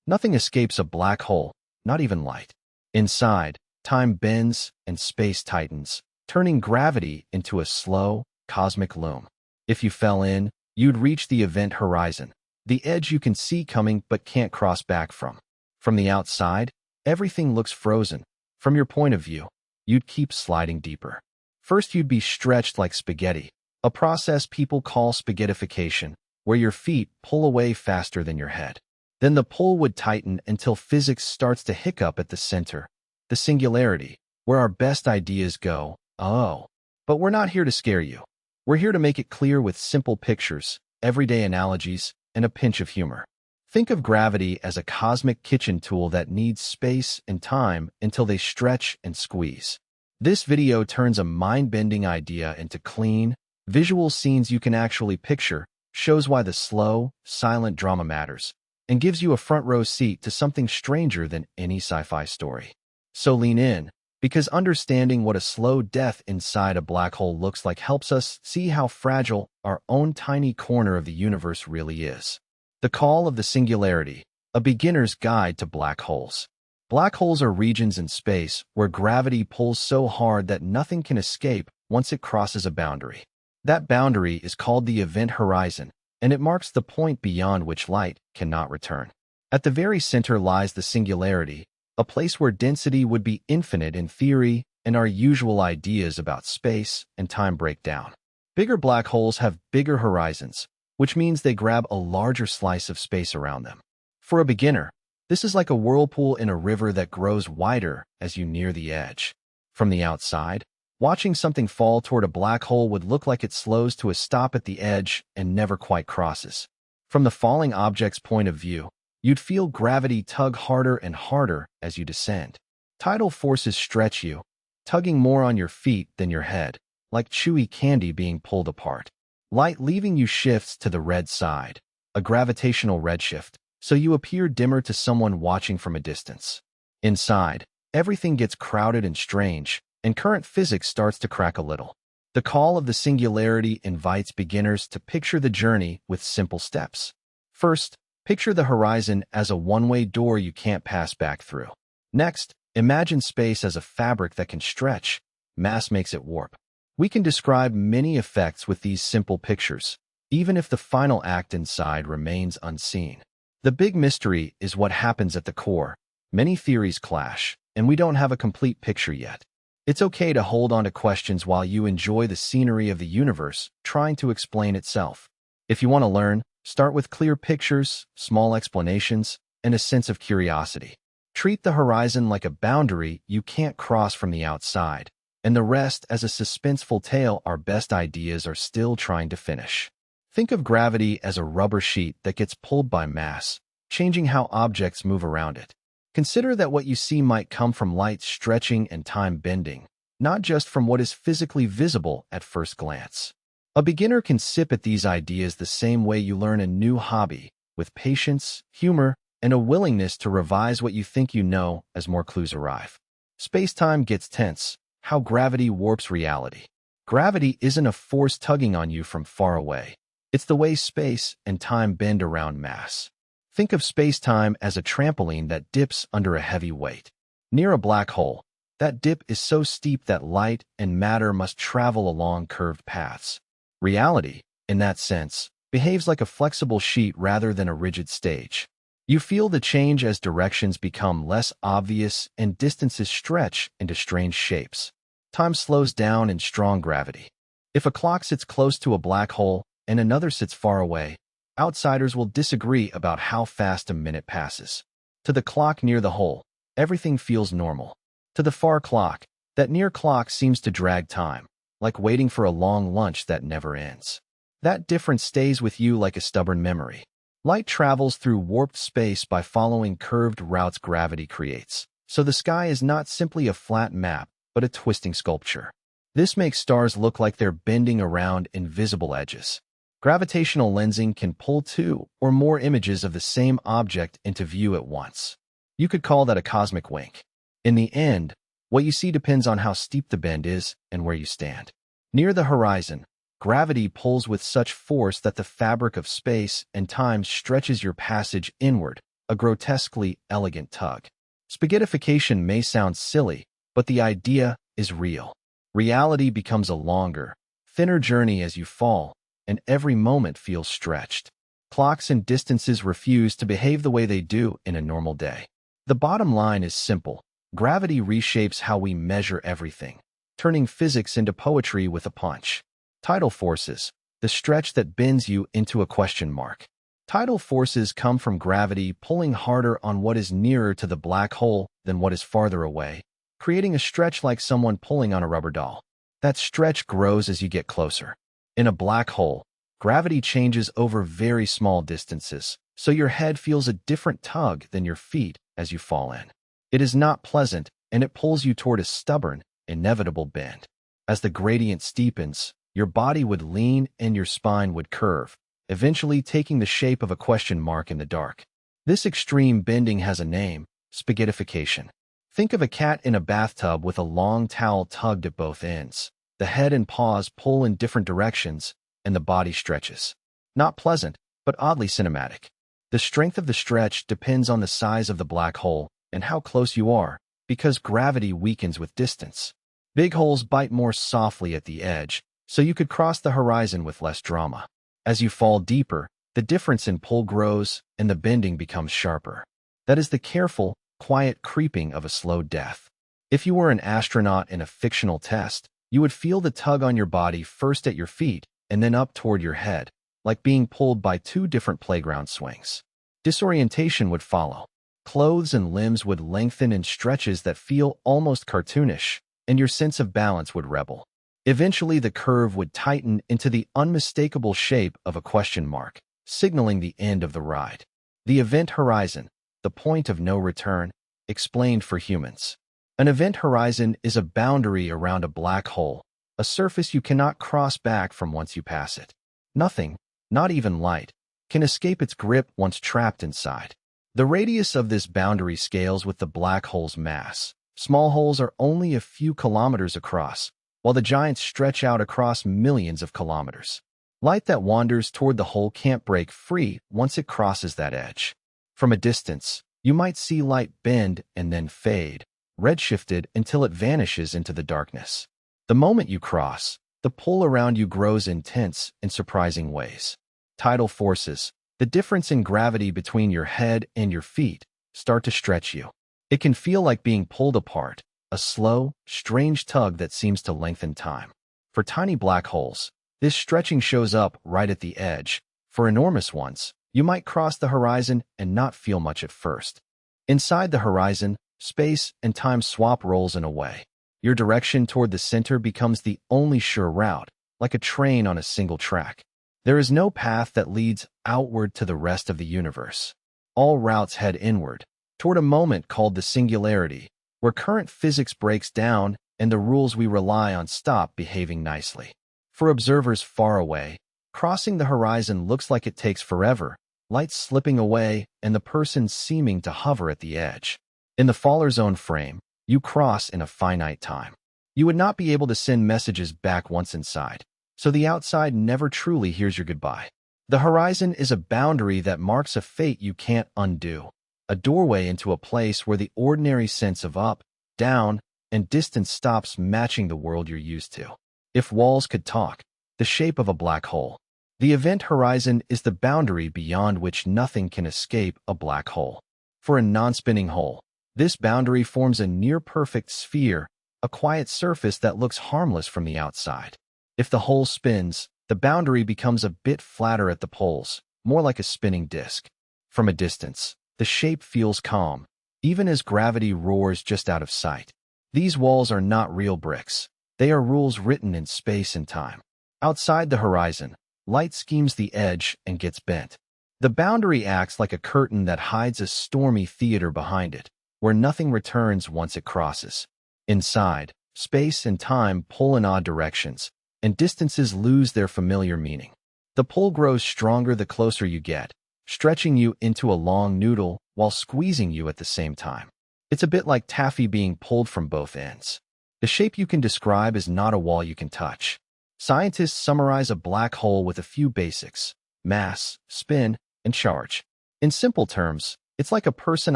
Nothing escapes a black hole, not even light. Inside, time bends and space tightens, turning gravity into a slow, cosmic loom. If you fell in, you'd reach the event horizon, the edge you can see coming but can't cross back from. From the outside, everything looks frozen. From your point of view, you'd keep sliding deeper. First, you'd be stretched like spaghetti, a process people call spaghettification, where your feet pull away faster than your head. Then the pull would tighten until physics starts to hiccup at the center, the singularity, where our best ideas go. Oh, but we're not here to scare you. We're here to make it clear with simple pictures, everyday analogies, and a pinch of humor. Think of gravity as a cosmic kitchen tool that needs space and time until they stretch and squeeze. This video turns a mind-bending idea into clean, visual scenes you can actually picture, shows why the slow, silent drama matters, and gives you a front-row seat to something stranger than any sci-fi story. So lean in, because understanding what a slow death inside a black hole looks like helps us see how fragile our own tiny corner of the universe really is. The Call of the Singularity, a beginner's guide to black holes. Black holes are regions in space where gravity pulls so hard that nothing can escape once it crosses a boundary. That boundary is called the event horizon, and it marks the point beyond which light cannot return. At the very center lies the singularity, a place where density would be infinite in theory and our usual ideas about space and time break down. Bigger black holes have bigger horizons, which means they grab a larger slice of space around them. For a beginner, this is like a whirlpool in a river that grows wider as you near the edge. From the outside, watching something fall toward a black hole would look like it slows to a stop at the edge and never quite crosses. From the falling object's point of view, you'd feel gravity tug harder and harder as you descend. Tidal forces stretch you, tugging more on your feet than your head, like chewy candy being pulled apart. Light leaving you shifts to the red side, a gravitational redshift, so you appear dimmer to someone watching from a distance. Inside, everything gets crowded and strange, and current physics starts to crack a little. The Call of the Singularity invites beginners to picture the journey with simple steps. First, picture the horizon as a one-way door you can't pass back through. Next, imagine space as a fabric that can stretch. Mass makes it warp. We can describe many effects with these simple pictures, even if the final act inside remains unseen. The big mystery is what happens at the core. Many theories clash, and we don't have a complete picture yet. It's okay to hold on to questions while you enjoy the scenery of the universe, trying to explain itself. If you want to learn, start with clear pictures, small explanations, and a sense of curiosity. Treat the horizon like a boundary you can't cross from the outside, and the rest as a suspenseful tale our best ideas are still trying to finish. Think of gravity as a rubber sheet that gets pulled by mass, changing how objects move around it. Consider that what you see might come from light stretching and time bending, not just from what is physically visible at first glance. A beginner can sip at these ideas the same way you learn a new hobby, with patience, humor, and a willingness to revise what you think you know as more clues arrive. Space-time gets tense. How gravity warps reality. Gravity isn't a force tugging on you from far away. It's the way space and time bend around mass. Think of space-time as a trampoline that dips under a heavy weight. Near a black hole, that dip is so steep that light and matter must travel along curved paths. Reality, in that sense, behaves like a flexible sheet rather than a rigid stage. You feel the change as directions become less obvious and distances stretch into strange shapes. Time slows down in strong gravity. If a clock sits close to a black hole and another sits far away, outsiders will disagree about how fast a minute passes. To the clock near the hole, everything feels normal. To the far clock, that near clock seems to drag time, like waiting for a long lunch that never ends. That difference stays with you like a stubborn memory. Light travels through warped space by following curved routes gravity creates, so the sky is not simply a flat map, but a twisting sculpture. This makes stars look like they're bending around invisible edges. Gravitational lensing can pull two or more images of the same object into view at once. You could call that a cosmic wink. In the end, what you see depends on how steep the bend is and where you stand. Near the horizon, gravity pulls with such force that the fabric of space and time stretches your passage inward, a grotesquely elegant tug. Spaghettification may sound silly, but the idea is real. Reality becomes a longer, thinner journey as you fall, and every moment feels stretched. Clocks and distances refuse to behave the way they do in a normal day. The bottom line is simple. Gravity reshapes how we measure everything, turning physics into poetry with a punch. Tidal forces, the stretch that bends you into a question mark. Tidal forces come from gravity pulling harder on what is nearer to the black hole than what is farther away, creating a stretch like someone pulling on a rubber doll. That stretch grows as you get closer. In a black hole, gravity changes over very small distances, so your head feels a different tug than your feet as you fall in. It is not pleasant, and it pulls you toward a stubborn, inevitable bend. As the gradient steepens, your body would lean and your spine would curve, eventually taking the shape of a question mark in the dark. This extreme bending has a name: spaghettification. Think of a cat in a bathtub with a long towel tugged at both ends. The head and paws pull in different directions, and the body stretches. Not pleasant, but oddly cinematic. The strength of the stretch depends on the size of the black hole and how close you are, because gravity weakens with distance. Big holes bite more softly at the edge, so you could cross the horizon with less drama. As you fall deeper, the difference in pull grows and the bending becomes sharper. That is the careful, quiet creeping of a slow death. If you were an astronaut in a fictional test, you would feel the tug on your body first at your feet and then up toward your head, like being pulled by two different playground swings. Disorientation would follow. Clothes and limbs would lengthen in stretches that feel almost cartoonish, and your sense of balance would rebel. Eventually, the curve would tighten into the unmistakable shape of a question mark, signaling the end of the ride. The event horizon, the point of no return, explained for humans. An event horizon is a boundary around a black hole, a surface you cannot cross back from once you pass it. Nothing, not even light, can escape its grip once trapped inside. The radius of this boundary scales with the black hole's mass. Small holes are only a few kilometers across, while the giants stretch out across millions of kilometers. Light that wanders toward the hole can't break free once it crosses that edge. From a distance, you might see light bend and then fade, redshifted until it vanishes into the darkness. The moment you cross, the pull around you grows intense in surprising ways. Tidal forces, the difference in gravity between your head and your feet, start to stretch you. It can feel like being pulled apart, a slow, strange tug that seems to lengthen time. For tiny black holes, this stretching shows up right at the edge. For enormous ones, you might cross the horizon and not feel much at first. Inside the horizon, space and time swap roles in a way. Your direction toward the center becomes the only sure route, like a train on a single track. There is no path that leads outward to the rest of the universe. All routes head inward, toward a moment called the singularity, where current physics breaks down and the rules we rely on stop behaving nicely. For observers far away, crossing the horizon looks like it takes forever, light slipping away and the person seeming to hover at the edge. In the faller zone frame, you cross in a finite time. You would not be able to send messages back once inside, so the outside never truly hears your goodbye. The horizon is a boundary that marks a fate you can't undo, a doorway into a place where the ordinary sense of up, down, and distance stops matching the world you're used to. If walls could talk, the shape of a black hole. The event horizon is the boundary beyond which nothing can escape a black hole. For a non-spinning hole, this boundary forms a near-perfect sphere, a quiet surface that looks harmless from the outside. If the hole spins, the boundary becomes a bit flatter at the poles, more like a spinning disk. From a distance, the shape feels calm, even as gravity roars just out of sight. These walls are not real bricks. They are rules written in space and time. Outside the horizon, light schemes the edge and gets bent. The boundary acts like a curtain that hides a stormy theater behind it, where nothing returns once it crosses. Inside, space and time pull in odd directions, and distances lose their familiar meaning. The pull grows stronger the closer you get, stretching you into a long noodle while squeezing you at the same time. It's a bit like taffy being pulled from both ends. The shape you can describe is not a wall you can touch. Scientists summarize a black hole with a few basics: mass, spin, and charge. In simple terms, It's like a person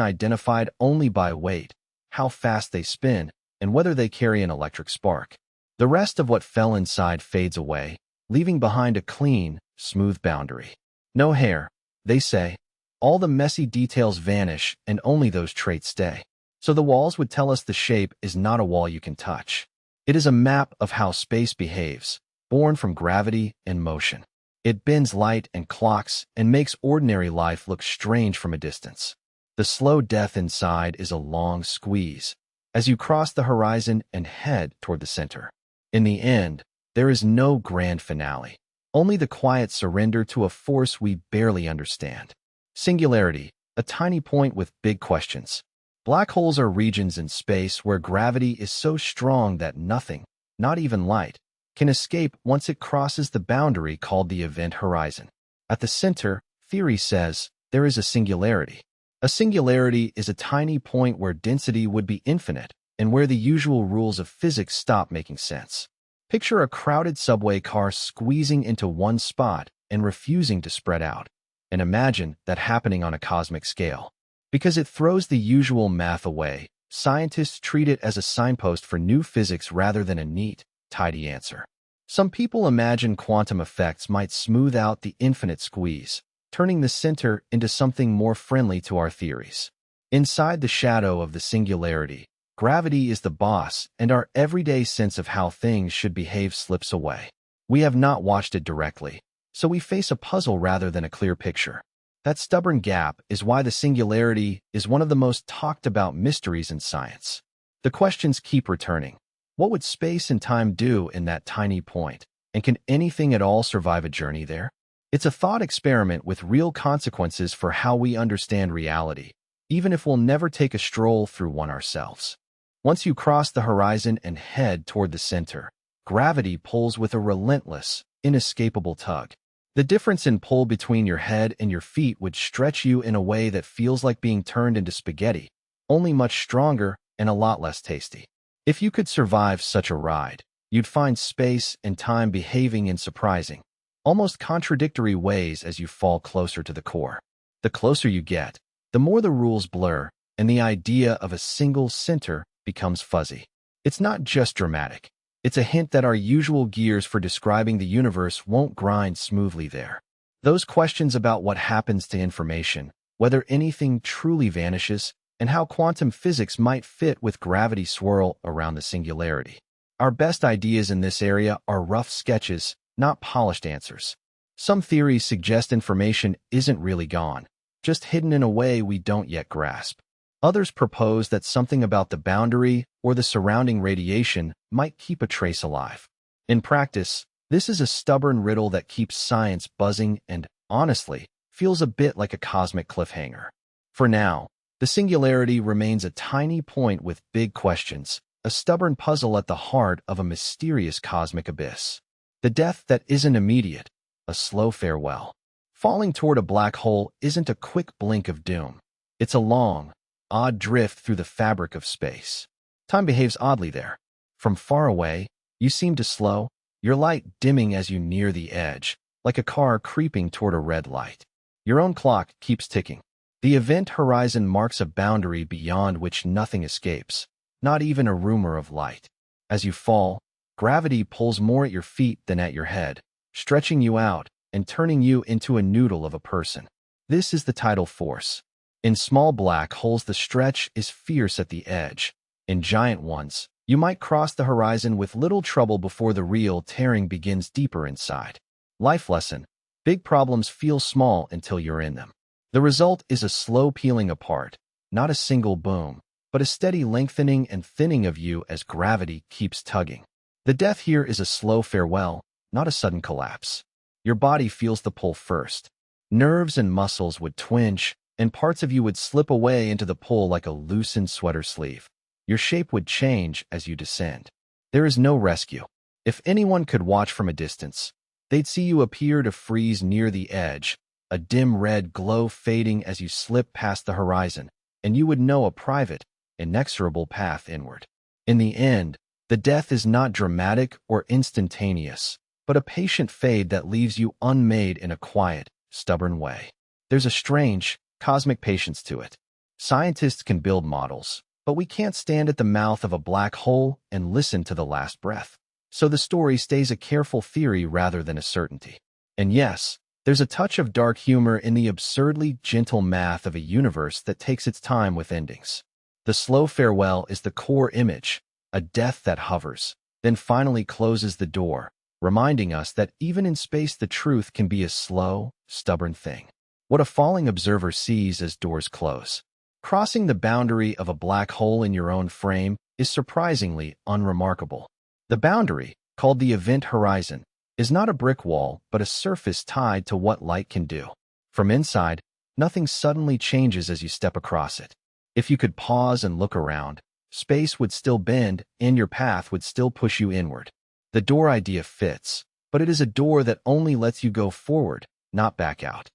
identified only by weight, how fast they spin, and whether they carry an electric spark. The rest of what fell inside fades away, leaving behind a clean, smooth boundary. No hair, they say. All the messy details vanish and only those traits stay. So the walls would tell us the shape is not a wall you can touch. It is a map of how space behaves, born from gravity and motion. It bends light and clocks and makes ordinary life look strange from a distance. The slow death inside is a long squeeze, as you cross the horizon and head toward the center. In the end, there is no grand finale, only the quiet surrender to a force we barely understand. Singularity, a tiny point with big questions. Black holes are regions in space where gravity is so strong that nothing, not even light, can escape once it crosses the boundary called the event horizon. At the center, theory says, there is a singularity. A singularity is a tiny point where density would be infinite and where the usual rules of physics stop making sense. Picture a crowded subway car squeezing into one spot and refusing to spread out. And imagine that happening on a cosmic scale. Because it throws the usual math away, scientists treat it as a signpost for new physics rather than a neat, tidy answer. Some people imagine quantum effects might smooth out the infinite squeeze, turning the center into something more friendly to our theories. Inside the shadow of the singularity, gravity is the boss, and our everyday sense of how things should behave slips away. We have not watched it directly, so we face a puzzle rather than a clear picture. That stubborn gap is why the singularity is one of the most talked about mysteries in science. The questions keep returning. What would space and time do in that tiny point? And can anything at all survive a journey there? It's a thought experiment with real consequences for how we understand reality, even if we'll never take a stroll through one ourselves. Once you cross the horizon and head toward the center, gravity pulls with a relentless, inescapable tug. The difference in pull between your head and your feet would stretch you in a way that feels like being turned into spaghetti, only much stronger and a lot less tasty. If you could survive such a ride, you'd find space and time behaving in surprising, almost contradictory ways as you fall closer to the core. The closer you get, the more the rules blur, and the idea of a single center becomes fuzzy. It's not just dramatic. It's a hint that our usual gears for describing the universe won't grind smoothly there. Those questions about what happens to information, whether anything truly vanishes, and how quantum physics might fit with gravity's swirl around the singularity. Our best ideas in this area are rough sketches, not polished answers. Some theories suggest information isn't really gone, just hidden in a way we don't yet grasp. Others propose that something about the boundary or the surrounding radiation might keep a trace alive. In practice, this is a stubborn riddle that keeps science buzzing and, honestly, feels a bit like a cosmic cliffhanger. For now, the singularity remains a tiny point with big questions, a stubborn puzzle at the heart of a mysterious cosmic abyss. The death that isn't immediate, a slow farewell. Falling toward a black hole isn't a quick blink of doom. It's a long, odd drift through the fabric of space. Time behaves oddly there. From far away, you seem to slow, your light dimming as you near the edge, like a car creeping toward a red light. Your own clock keeps ticking. The event horizon marks a boundary beyond which nothing escapes, not even a rumor of light. As you fall, gravity pulls more at your feet than at your head, stretching you out and turning you into a noodle of a person. This is the tidal force. In small black holes, the stretch is fierce at the edge. In giant ones, you might cross the horizon with little trouble before the real tearing begins deeper inside. Life lesson: big problems feel small until you're in them. The result is a slow peeling apart, not a single boom, but a steady lengthening and thinning of you as gravity keeps tugging. The death here is a slow farewell, not a sudden collapse. Your body feels the pull first. Nerves and muscles would twinge, and parts of you would slip away into the pull like a loosened sweater sleeve. Your shape would change as you descend. There is no rescue. If anyone could watch from a distance, they'd see you appear to freeze near the edge, a dim red glow fading as you slip past the horizon, and you would know a private, inexorable path inward. In the end, the death is not dramatic or instantaneous, but a patient fade that leaves you unmade in a quiet, stubborn way. There's a strange, cosmic patience to it. Scientists can build models, but we can't stand at the mouth of a black hole and listen to the last breath. So the story stays a careful theory rather than a certainty. And yes, there's a touch of dark humor in the absurdly gentle math of a universe that takes its time with endings. The slow farewell is the core image, a death that hovers, then finally closes the door, reminding us that even in space the truth can be a slow, stubborn thing. What a falling observer sees as doors close. Crossing the boundary of a black hole in your own frame is surprisingly unremarkable. The boundary, called the event horizon, is not a brick wall but a surface tied to what light can do. From inside, nothing suddenly changes as you step across it. If you could pause and look around, space would still bend and your path would still push you inward. The door idea fits, but it is a door that only lets you go forward, not back out.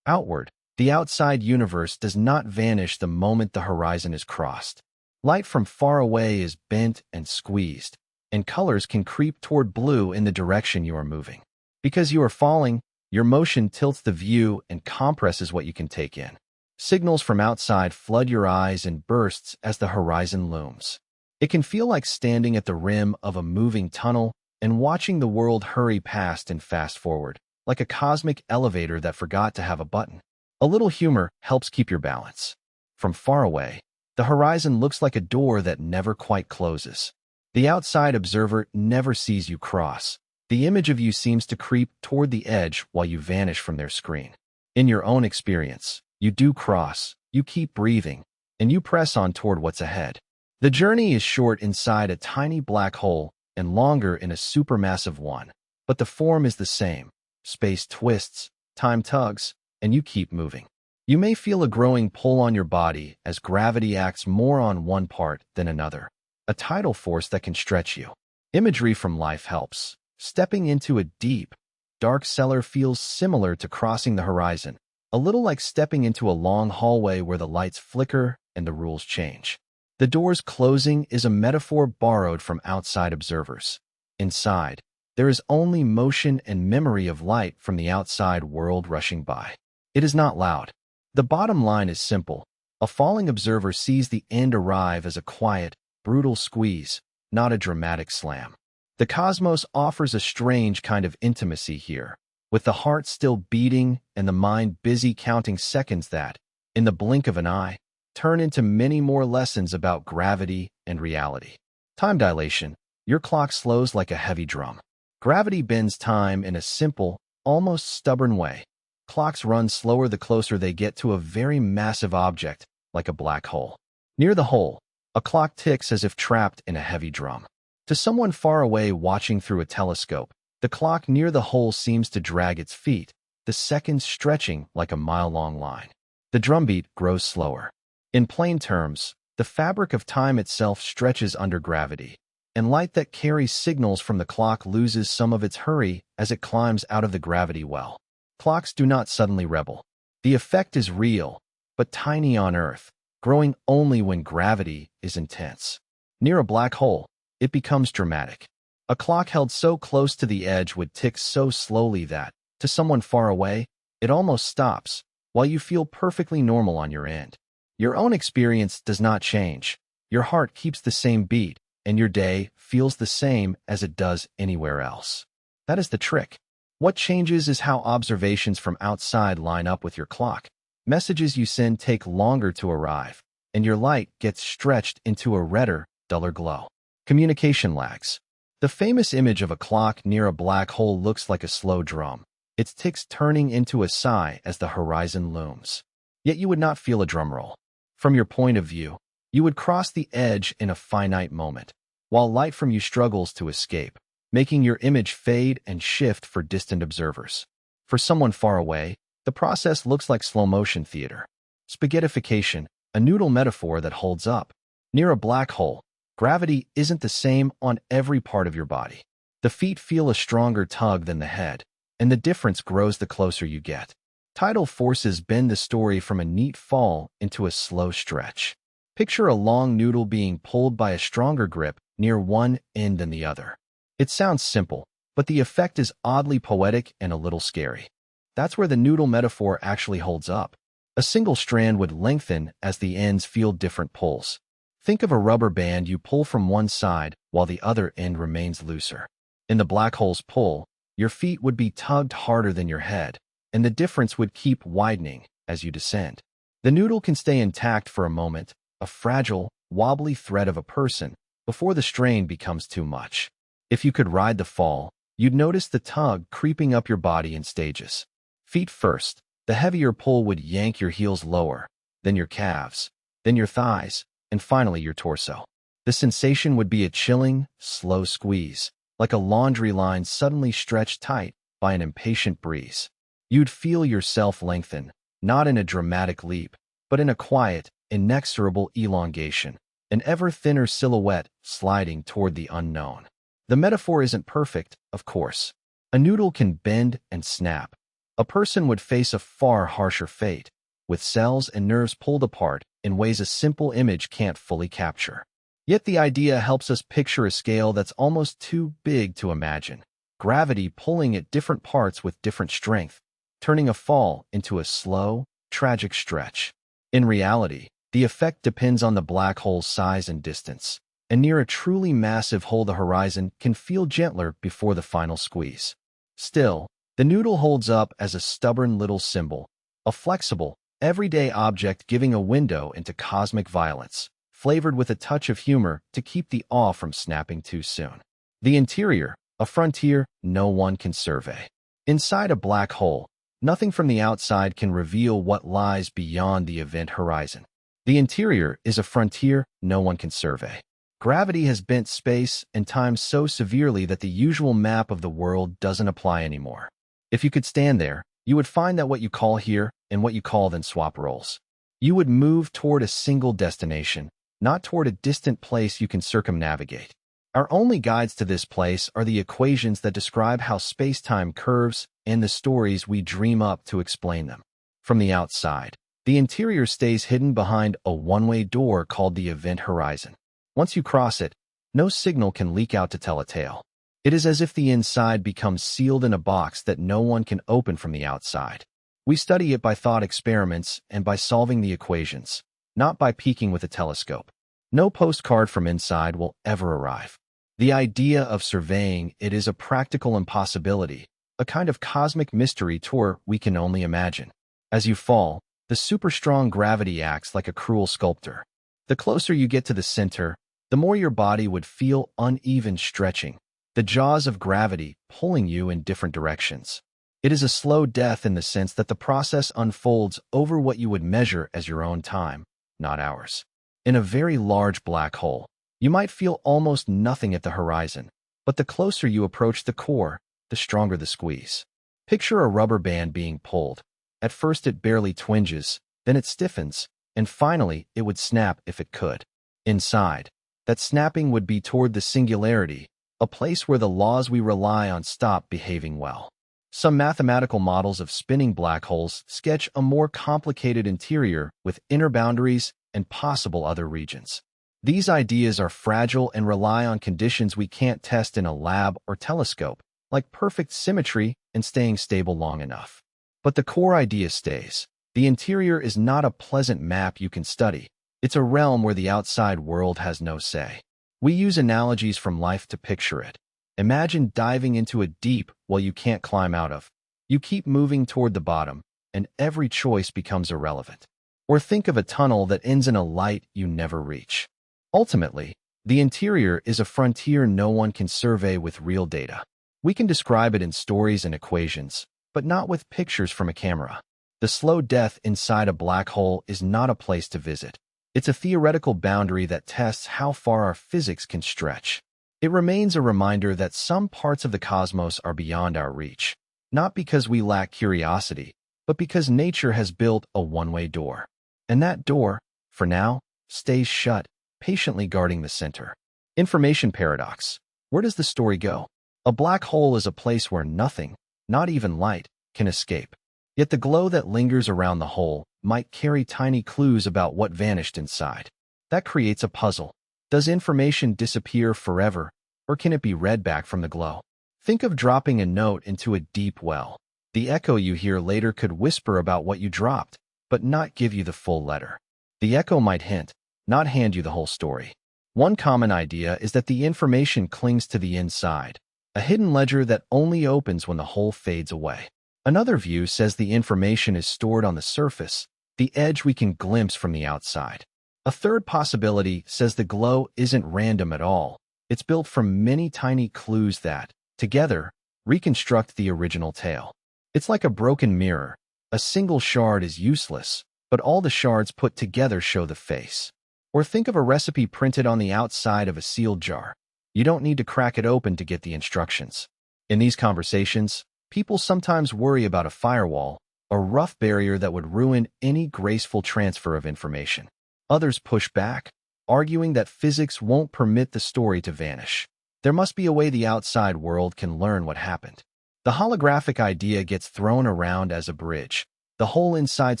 Outward, the outside universe does not vanish the moment the horizon is crossed. Light from far away is bent and squeezed, and colors can creep toward blue in the direction you are moving. Because you are falling, your motion tilts the view and compresses what you can take in. Signals from outside flood your eyes in bursts as the horizon looms. It can feel like standing at the rim of a moving tunnel and watching the world hurry past and fast forward, like a cosmic elevator that forgot to have a button. A little humor helps keep your balance. From far away, the horizon looks like a door that never quite closes. The outside observer never sees you cross. The image of you seems to creep toward the edge while you vanish from their screen. In your own experience, you do cross, you keep breathing, and you press on toward what's ahead. The journey is short inside a tiny black hole and longer in a supermassive one, but the form is the same. Space twists, time tugs, and you keep moving. You may feel a growing pull on your body as gravity acts more on one part than another, a tidal force that can stretch you. Imagery from life helps. Stepping into a deep, dark cellar feels similar to crossing the horizon, a little like stepping into a long hallway where the lights flicker and the rules change. The doors closing is a metaphor borrowed from outside observers. Inside, there is only motion and memory of light from the outside world rushing by. It is not loud. The bottom line is simple. A falling observer sees the end arrive as a quiet, brutal squeeze, not a dramatic slam. The cosmos offers a strange kind of intimacy here, with the heart still beating and the mind busy counting seconds that, in the blink of an eye, turn into many more lessons about gravity and reality. Time dilation. Your clock slows like a heavy drum. Gravity bends time in a simple, almost stubborn way. Clocks run slower the closer they get to a very massive object, like a black hole. Near the hole, a clock ticks as if trapped in a heavy drum. To someone far away watching through a telescope, the clock near the hole seems to drag its feet, the seconds stretching like a mile-long line. The drumbeat grows slower. In plain terms, the fabric of time itself stretches under gravity, and light that carries signals from the clock loses some of its hurry as it climbs out of the gravity well. Clocks do not suddenly rebel. The effect is real, but tiny on Earth, growing only when gravity is intense. Near a black hole, it becomes dramatic. A clock held so close to the edge would tick so slowly that, to someone far away, it almost stops, while you feel perfectly normal on your end. Your own experience does not change. Your heart keeps the same beat, and your day feels the same as it does anywhere else. That is the trick. What changes is how observations from outside line up with your clock. Messages you send take longer to arrive, and your light gets stretched into a redder, duller glow. Communication lags. The famous image of a clock near a black hole looks like a slow drum, its ticks turning into a sigh as the horizon looms. Yet you would not feel a drum roll. From your point of view, you would cross the edge in a finite moment, while light from you struggles to escape, making your image fade and shift for distant observers. For someone far away, the process looks like slow-motion theater. Spaghettification, a noodle metaphor that holds up. Near a black hole, gravity isn't the same on every part of your body. The feet feel a stronger tug than the head, and the difference grows the closer you get. Tidal forces bend the story from a neat fall into a slow stretch. Picture a long noodle being pulled by a stronger grip near one end than the other. It sounds simple, but the effect is oddly poetic and a little scary. That's where the noodle metaphor actually holds up. A single strand would lengthen as the ends feel different pulls. Think of a rubber band you pull from one side while the other end remains looser. In the black hole's pull, your feet would be tugged harder than your head, and the difference would keep widening as you descend. The noodle can stay intact for a moment, a fragile, wobbly thread of a person, before the strain becomes too much. If you could ride the fall, you'd notice the tug creeping up your body in stages. Feet first, the heavier pull would yank your heels lower, then your calves, then your thighs, and finally your torso. The sensation would be a chilling, slow squeeze, like a laundry line suddenly stretched tight by an impatient breeze. You'd feel yourself lengthen, not in a dramatic leap, but in a quiet, inexorable elongation, an ever thinner silhouette sliding toward the unknown. The metaphor isn't perfect, of course. A noodle can bend and snap. A person would face a far harsher fate, with cells and nerves pulled apart in ways a simple image can't fully capture. Yet the idea helps us picture a scale that's almost too big to imagine. Gravity pulling at different parts with different strength, turning a fall into a slow, tragic stretch. In reality, the effect depends on the black hole's size and distance, and near a truly massive hole the horizon can feel gentler before the final squeeze. Still, the noodle holds up as a stubborn little symbol, a flexible, everyday object giving a window into cosmic violence, flavored with a touch of humor to keep the awe from snapping too soon. The interior, a frontier no one can survey. Inside a black hole, nothing from the outside can reveal what lies beyond the event horizon. The interior is a frontier no one can survey. Gravity has bent space and time so severely that the usual map of the world doesn't apply anymore. If you could stand there, you would find that what you call here and what you call then swap roles. You would move toward a single destination, not toward a distant place you can circumnavigate. Our only guides to this place are the equations that describe how space-time curves and the stories we dream up to explain them. From the outside, the interior stays hidden behind a one-way door called the event horizon. Once you cross it, no signal can leak out to tell a tale. It is as if the inside becomes sealed in a box that no one can open from the outside. We study it by thought experiments and by solving the equations, not by peeking with a telescope. No postcard from inside will ever arrive. The idea of surveying it is a practical impossibility, a kind of cosmic mystery tour we can only imagine. As you fall, the super-strong gravity acts like a cruel sculptor. The closer you get to the center, the more your body would feel uneven stretching, the jaws of gravity pulling you in different directions. It is a slow death in the sense that the process unfolds over what you would measure as your own time, not ours. In a very large black hole, you might feel almost nothing at the horizon, but the closer you approach the core, the stronger the squeeze. Picture a rubber band being pulled. At first it barely twinges, then it stiffens, and finally it would snap if it could. Inside, that snapping would be toward the singularity, a place where the laws we rely on stop behaving well. Some mathematical models of spinning black holes sketch a more complicated interior with inner boundaries and possible other regions. These ideas are fragile and rely on conditions we can't test in a lab or telescope, like perfect symmetry and staying stable long enough. But the core idea stays. The interior is not a pleasant map you can study. It's a realm where the outside world has no say. We use analogies from life to picture it. Imagine diving into a deep well you can't climb out of. You keep moving toward the bottom, and every choice becomes irrelevant. Or think of a tunnel that ends in a light you never reach. Ultimately, the interior is a frontier no one can survey with real data. We can describe it in stories and equations, but not with pictures from a camera. The slow death inside a black hole is not a place to visit. It's a theoretical boundary that tests how far our physics can stretch. It remains a reminder that some parts of the cosmos are beyond our reach, not because we lack curiosity, but because nature has built a one-way door. And that door, for now, stays shut, patiently guarding the center. Information paradox. Where does the story go? A black hole is a place where nothing, not even light, can escape. Yet the glow that lingers around the hole might carry tiny clues about what vanished inside. That creates a puzzle. Does information disappear forever, or can it be read back from the glow? Think of dropping a note into a deep well. The echo you hear later could whisper about what you dropped, but not give you the full letter. The echo might hint, not hand you the whole story. One common idea is that the information clings to the inside, a hidden ledger that only opens when the whole fades away. Another view says the information is stored on the surface, the edge we can glimpse from the outside. A third possibility says the glow isn't random at all. It's built from many tiny clues that, together, reconstruct the original tale. It's like a broken mirror. A single shard is useless, but all the shards put together show the face. Or think of a recipe printed on the outside of a sealed jar. You don't need to crack it open to get the instructions. In these conversations, people sometimes worry about a firewall, a rough barrier that would ruin any graceful transfer of information. Others push back, arguing that physics won't permit the story to vanish. There must be a way the outside world can learn what happened. The holographic idea gets thrown around as a bridge. The whole inside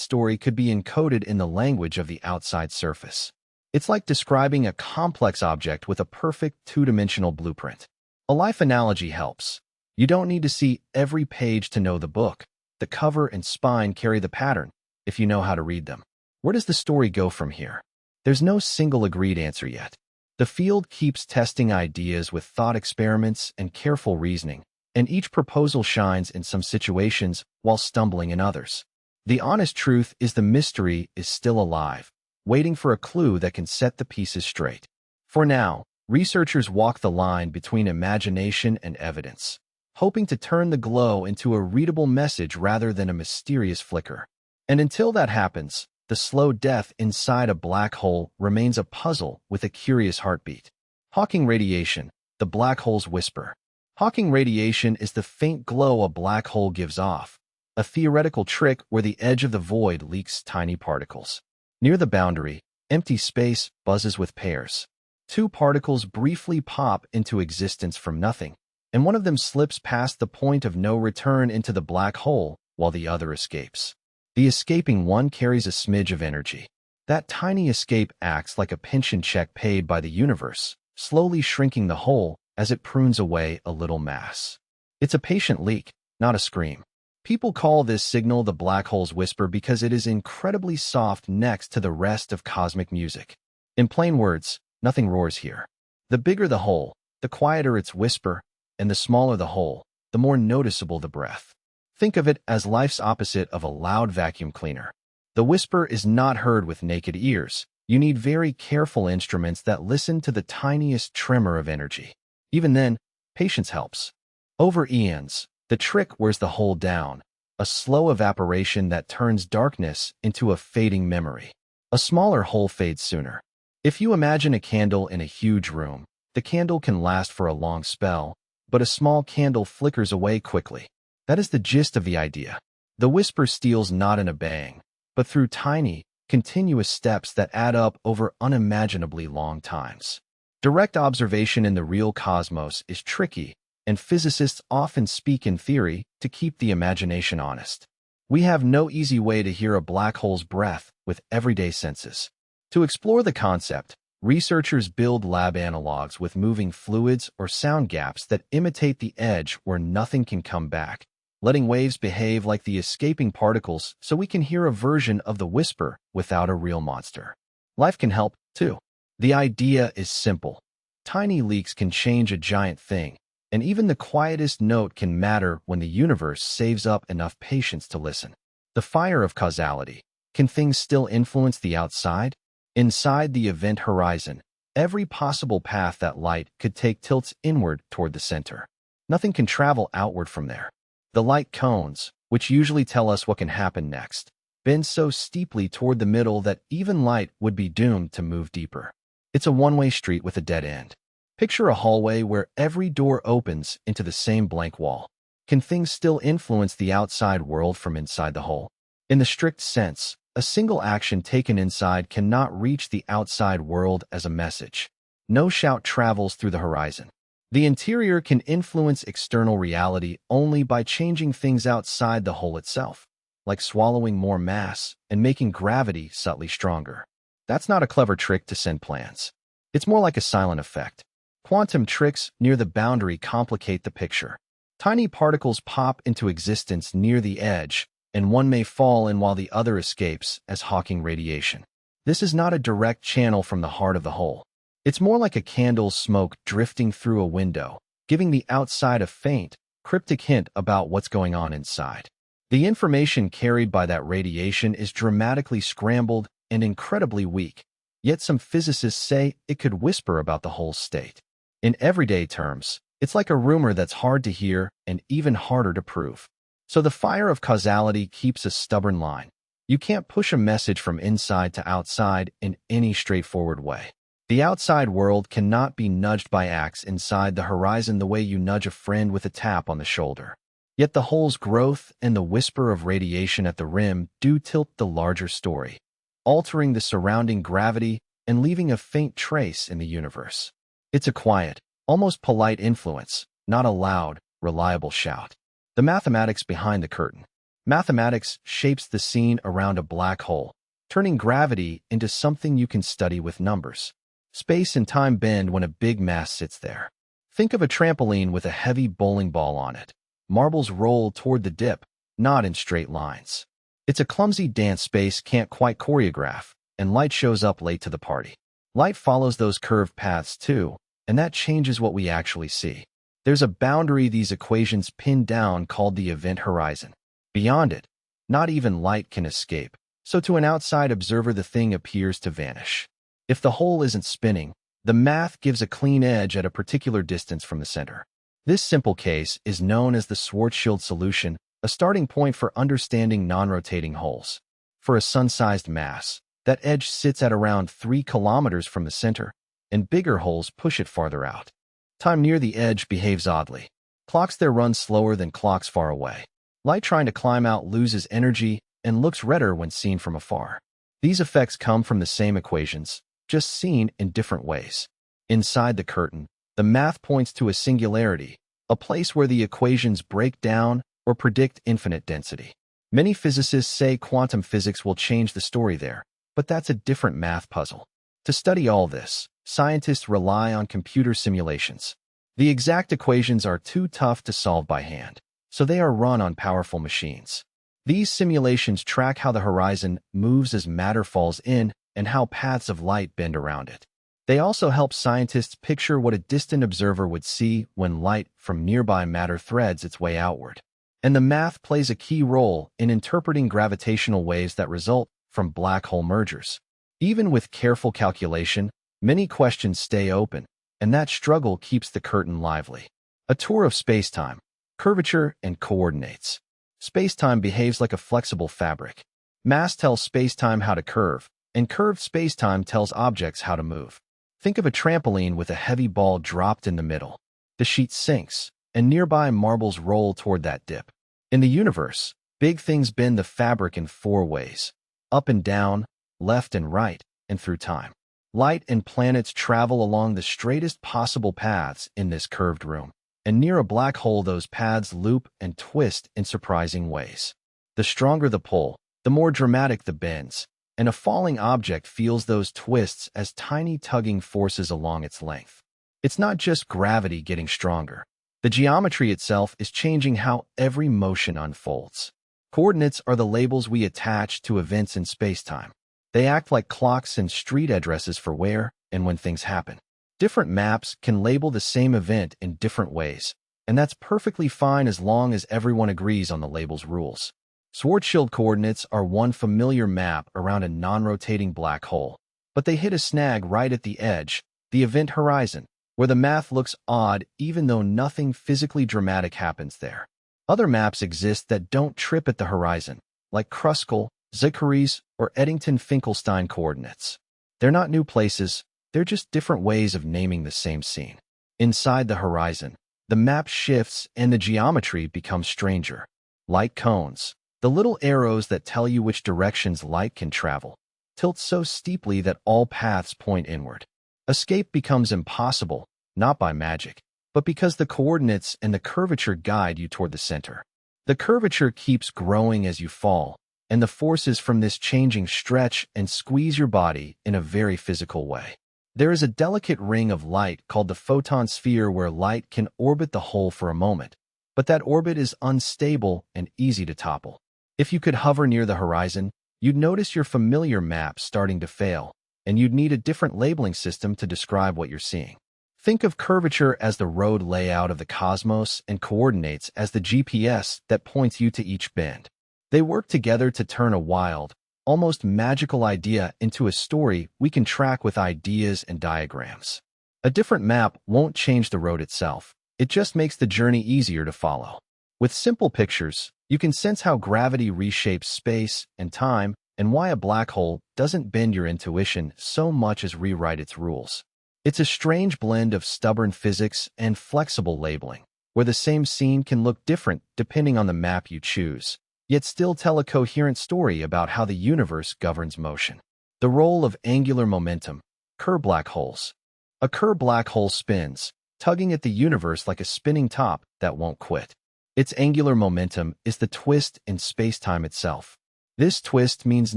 story could be encoded in the language of the outside surface. It's like describing a complex object with a perfect two-dimensional blueprint. A life analogy helps. You don't need to see every page to know the book. The cover and spine carry the pattern, if you know how to read them. Where does the story go from here? There's no single agreed answer yet. The field keeps testing ideas with thought experiments and careful reasoning, and each proposal shines in some situations while stumbling in others. The honest truth is the mystery is still alive, waiting for a clue that can set the pieces straight. For now, researchers walk the line between imagination and evidence, hoping to turn the glow into a readable message rather than a mysterious flicker. And until that happens, the slow death inside a black hole remains a puzzle with a curious heartbeat. Hawking radiation, the black hole's whisper. Hawking radiation is the faint glow a black hole gives off, a theoretical trick where the edge of the void leaks tiny particles. Near the boundary, empty space buzzes with pairs. Two particles briefly pop into existence from nothing, and one of them slips past the point of no return into the black hole while the other escapes. The escaping one carries a smidge of energy. That tiny escape acts like a pension check paid by the universe, slowly shrinking the hole as it prunes away a little mass. It's a patient leak, not a scream. People call this signal the black hole's whisper because it is incredibly soft next to the rest of cosmic music. In plain words, nothing roars here. The bigger the hole, the quieter its whisper, and the smaller the hole, the more noticeable the breath. Think of it as life's opposite of a loud vacuum cleaner. The whisper is not heard with naked ears. You need very careful instruments that listen to the tiniest tremor of energy. Even then, patience helps. Over eons, the trick wears the hole down, a slow evaporation that turns darkness into a fading memory. A smaller hole fades sooner. If you imagine a candle in a huge room, the candle can last for a long spell, but a small candle flickers away quickly. That is the gist of the idea. The whisper steals not in a bang, but through tiny, continuous steps that add up over unimaginably long times. Direct observation in the real cosmos is tricky, and physicists often speak in theory to keep the imagination honest. We have no easy way to hear a black hole's breath with everyday senses. To explore the concept, researchers build lab analogs with moving fluids or sound gaps that imitate the edge where nothing can come back, letting waves behave like the escaping particles so we can hear a version of the whisper without a real monster. Life can help, too. The idea is simple. Tiny leaks can change a giant thing, and even the quietest note can matter when the universe saves up enough patience to listen. The fire of causality. Can things still influence the outside? Inside the event horizon, every possible path that light could take tilts inward toward the center. Nothing can travel outward from there. The light cones, which usually tell us what can happen next, bend so steeply toward the middle that even light would be doomed to move deeper. It's a one-way street with a dead end. Picture a hallway where every door opens into the same blank wall. Can things still influence the outside world from inside the hole? In the strict sense, a single action taken inside cannot reach the outside world as a message. No shout travels through the horizon. The interior can influence external reality only by changing things outside the hole itself, like swallowing more mass and making gravity subtly stronger. That's not a clever trick to send plans. It's more like a silent effect. Quantum tricks near the boundary complicate the picture. Tiny particles pop into existence near the edge, and one may fall in while the other escapes as Hawking radiation. This is not a direct channel from the heart of the hole. It's more like a candle's smoke drifting through a window, giving the outside a faint, cryptic hint about what's going on inside. The information carried by that radiation is dramatically scrambled and incredibly weak, yet some physicists say it could whisper about the whole state. In everyday terms, it's like a rumor that's hard to hear and even harder to prove. So the fire of causality keeps a stubborn line. You can't push a message from inside to outside in any straightforward way. The outside world cannot be nudged by acts inside the horizon the way you nudge a friend with a tap on the shoulder. Yet the hole's growth and the whisper of radiation at the rim do tilt the larger story, altering the surrounding gravity and leaving a faint trace in the universe. It's a quiet, almost polite influence, not a loud, reliable shout. The mathematics behind the curtain. Mathematics shapes the scene around a black hole, turning gravity into something you can study with numbers. Space and time bend when a big mass sits there. Think of a trampoline with a heavy bowling ball on it. Marbles roll toward the dip, not in straight lines. It's a clumsy dance space can't quite choreograph, and light shows up late to the party. Light follows those curved paths too, and that changes what we actually see. There's a boundary these equations pin down called the event horizon. Beyond it, not even light can escape, so to an outside observer the thing appears to vanish. If the hole isn't spinning, the math gives a clean edge at a particular distance from the center. This simple case is known as the Schwarzschild solution, a starting point for understanding non-rotating holes. For a sun-sized mass, that edge sits at around 3 kilometers from the center, and bigger holes push it farther out. Time near the edge behaves oddly. Clocks there run slower than clocks far away. Light trying to climb out loses energy and looks redder when seen from afar. These effects come from the same equations, just seen in different ways. Inside the curtain, the math points to a singularity, a place where the equations break down or predict infinite density. Many physicists say quantum physics will change the story there, but that's a different math puzzle. To study all this, scientists rely on computer simulations. The exact equations are too tough to solve by hand, so they are run on powerful machines. These simulations track how the horizon moves as matter falls in and how paths of light bend around it. They also help scientists picture what a distant observer would see when light from nearby matter threads its way outward. And the math plays a key role in interpreting gravitational waves that result from black hole mergers. Even with careful calculation, many questions stay open, and that struggle keeps the curtain lively. A tour of spacetime, curvature, and coordinates. Spacetime behaves like a flexible fabric. Mass tells spacetime how to curve, and curved spacetime tells objects how to move. Think of a trampoline with a heavy ball dropped in the middle. The sheet sinks, and nearby marbles roll toward that dip. In the universe, big things bend the fabric in 4 ways: up and down, left and right, and through time. Light and planets travel along the straightest possible paths in this curved room, and near a black hole those paths loop and twist in surprising ways. The stronger the pull, the more dramatic the bends, and a falling object feels those twists as tiny tugging forces along its length. It's not just gravity getting stronger. The geometry itself is changing how every motion unfolds. Coordinates are the labels we attach to events in spacetime. They act like clocks and street addresses for where and when things happen. Different maps can label the same event in different ways, and that's perfectly fine as long as everyone agrees on the label's rules. Schwarzschild coordinates are one familiar map around a non-rotating black hole, but they hit a snag right at the edge, the event horizon, where the math looks odd even though nothing physically dramatic happens there. Other maps exist that don't trip at the horizon, like Kruskal, Zacharias, or Eddington-Finkelstein coordinates. They're not new places, they're just different ways of naming the same scene. Inside the horizon, the map shifts and the geometry becomes stranger. Light cones, the little arrows that tell you which directions light can travel, tilt so steeply that all paths point inward. Escape becomes impossible, not by magic, but because the coordinates and the curvature guide you toward the center. The curvature keeps growing as you fall, and the forces from this changing stretch and squeeze your body in a very physical way. There is a delicate ring of light called the photon sphere where light can orbit the hole for a moment, but that orbit is unstable and easy to topple. If you could hover near the horizon, you'd notice your familiar map starting to fail, and you'd need a different labeling system to describe what you're seeing. Think of curvature as the road layout of the cosmos and coordinates as the GPS that points you to each bend. They work together to turn a wild, almost magical idea into a story we can track with ideas and diagrams. A different map won't change the road itself. It just makes the journey easier to follow. With simple pictures, you can sense how gravity reshapes space and time and why a black hole doesn't bend your intuition so much as rewrite its rules. It's a strange blend of stubborn physics and flexible labeling, where the same scene can look different depending on the map you choose, yet still tell a coherent story about how the universe governs motion. The role of angular momentum, Kerr black holes. A Kerr black hole spins, tugging at the universe like a spinning top that won't quit. Its angular momentum is the twist in space-time itself. This twist means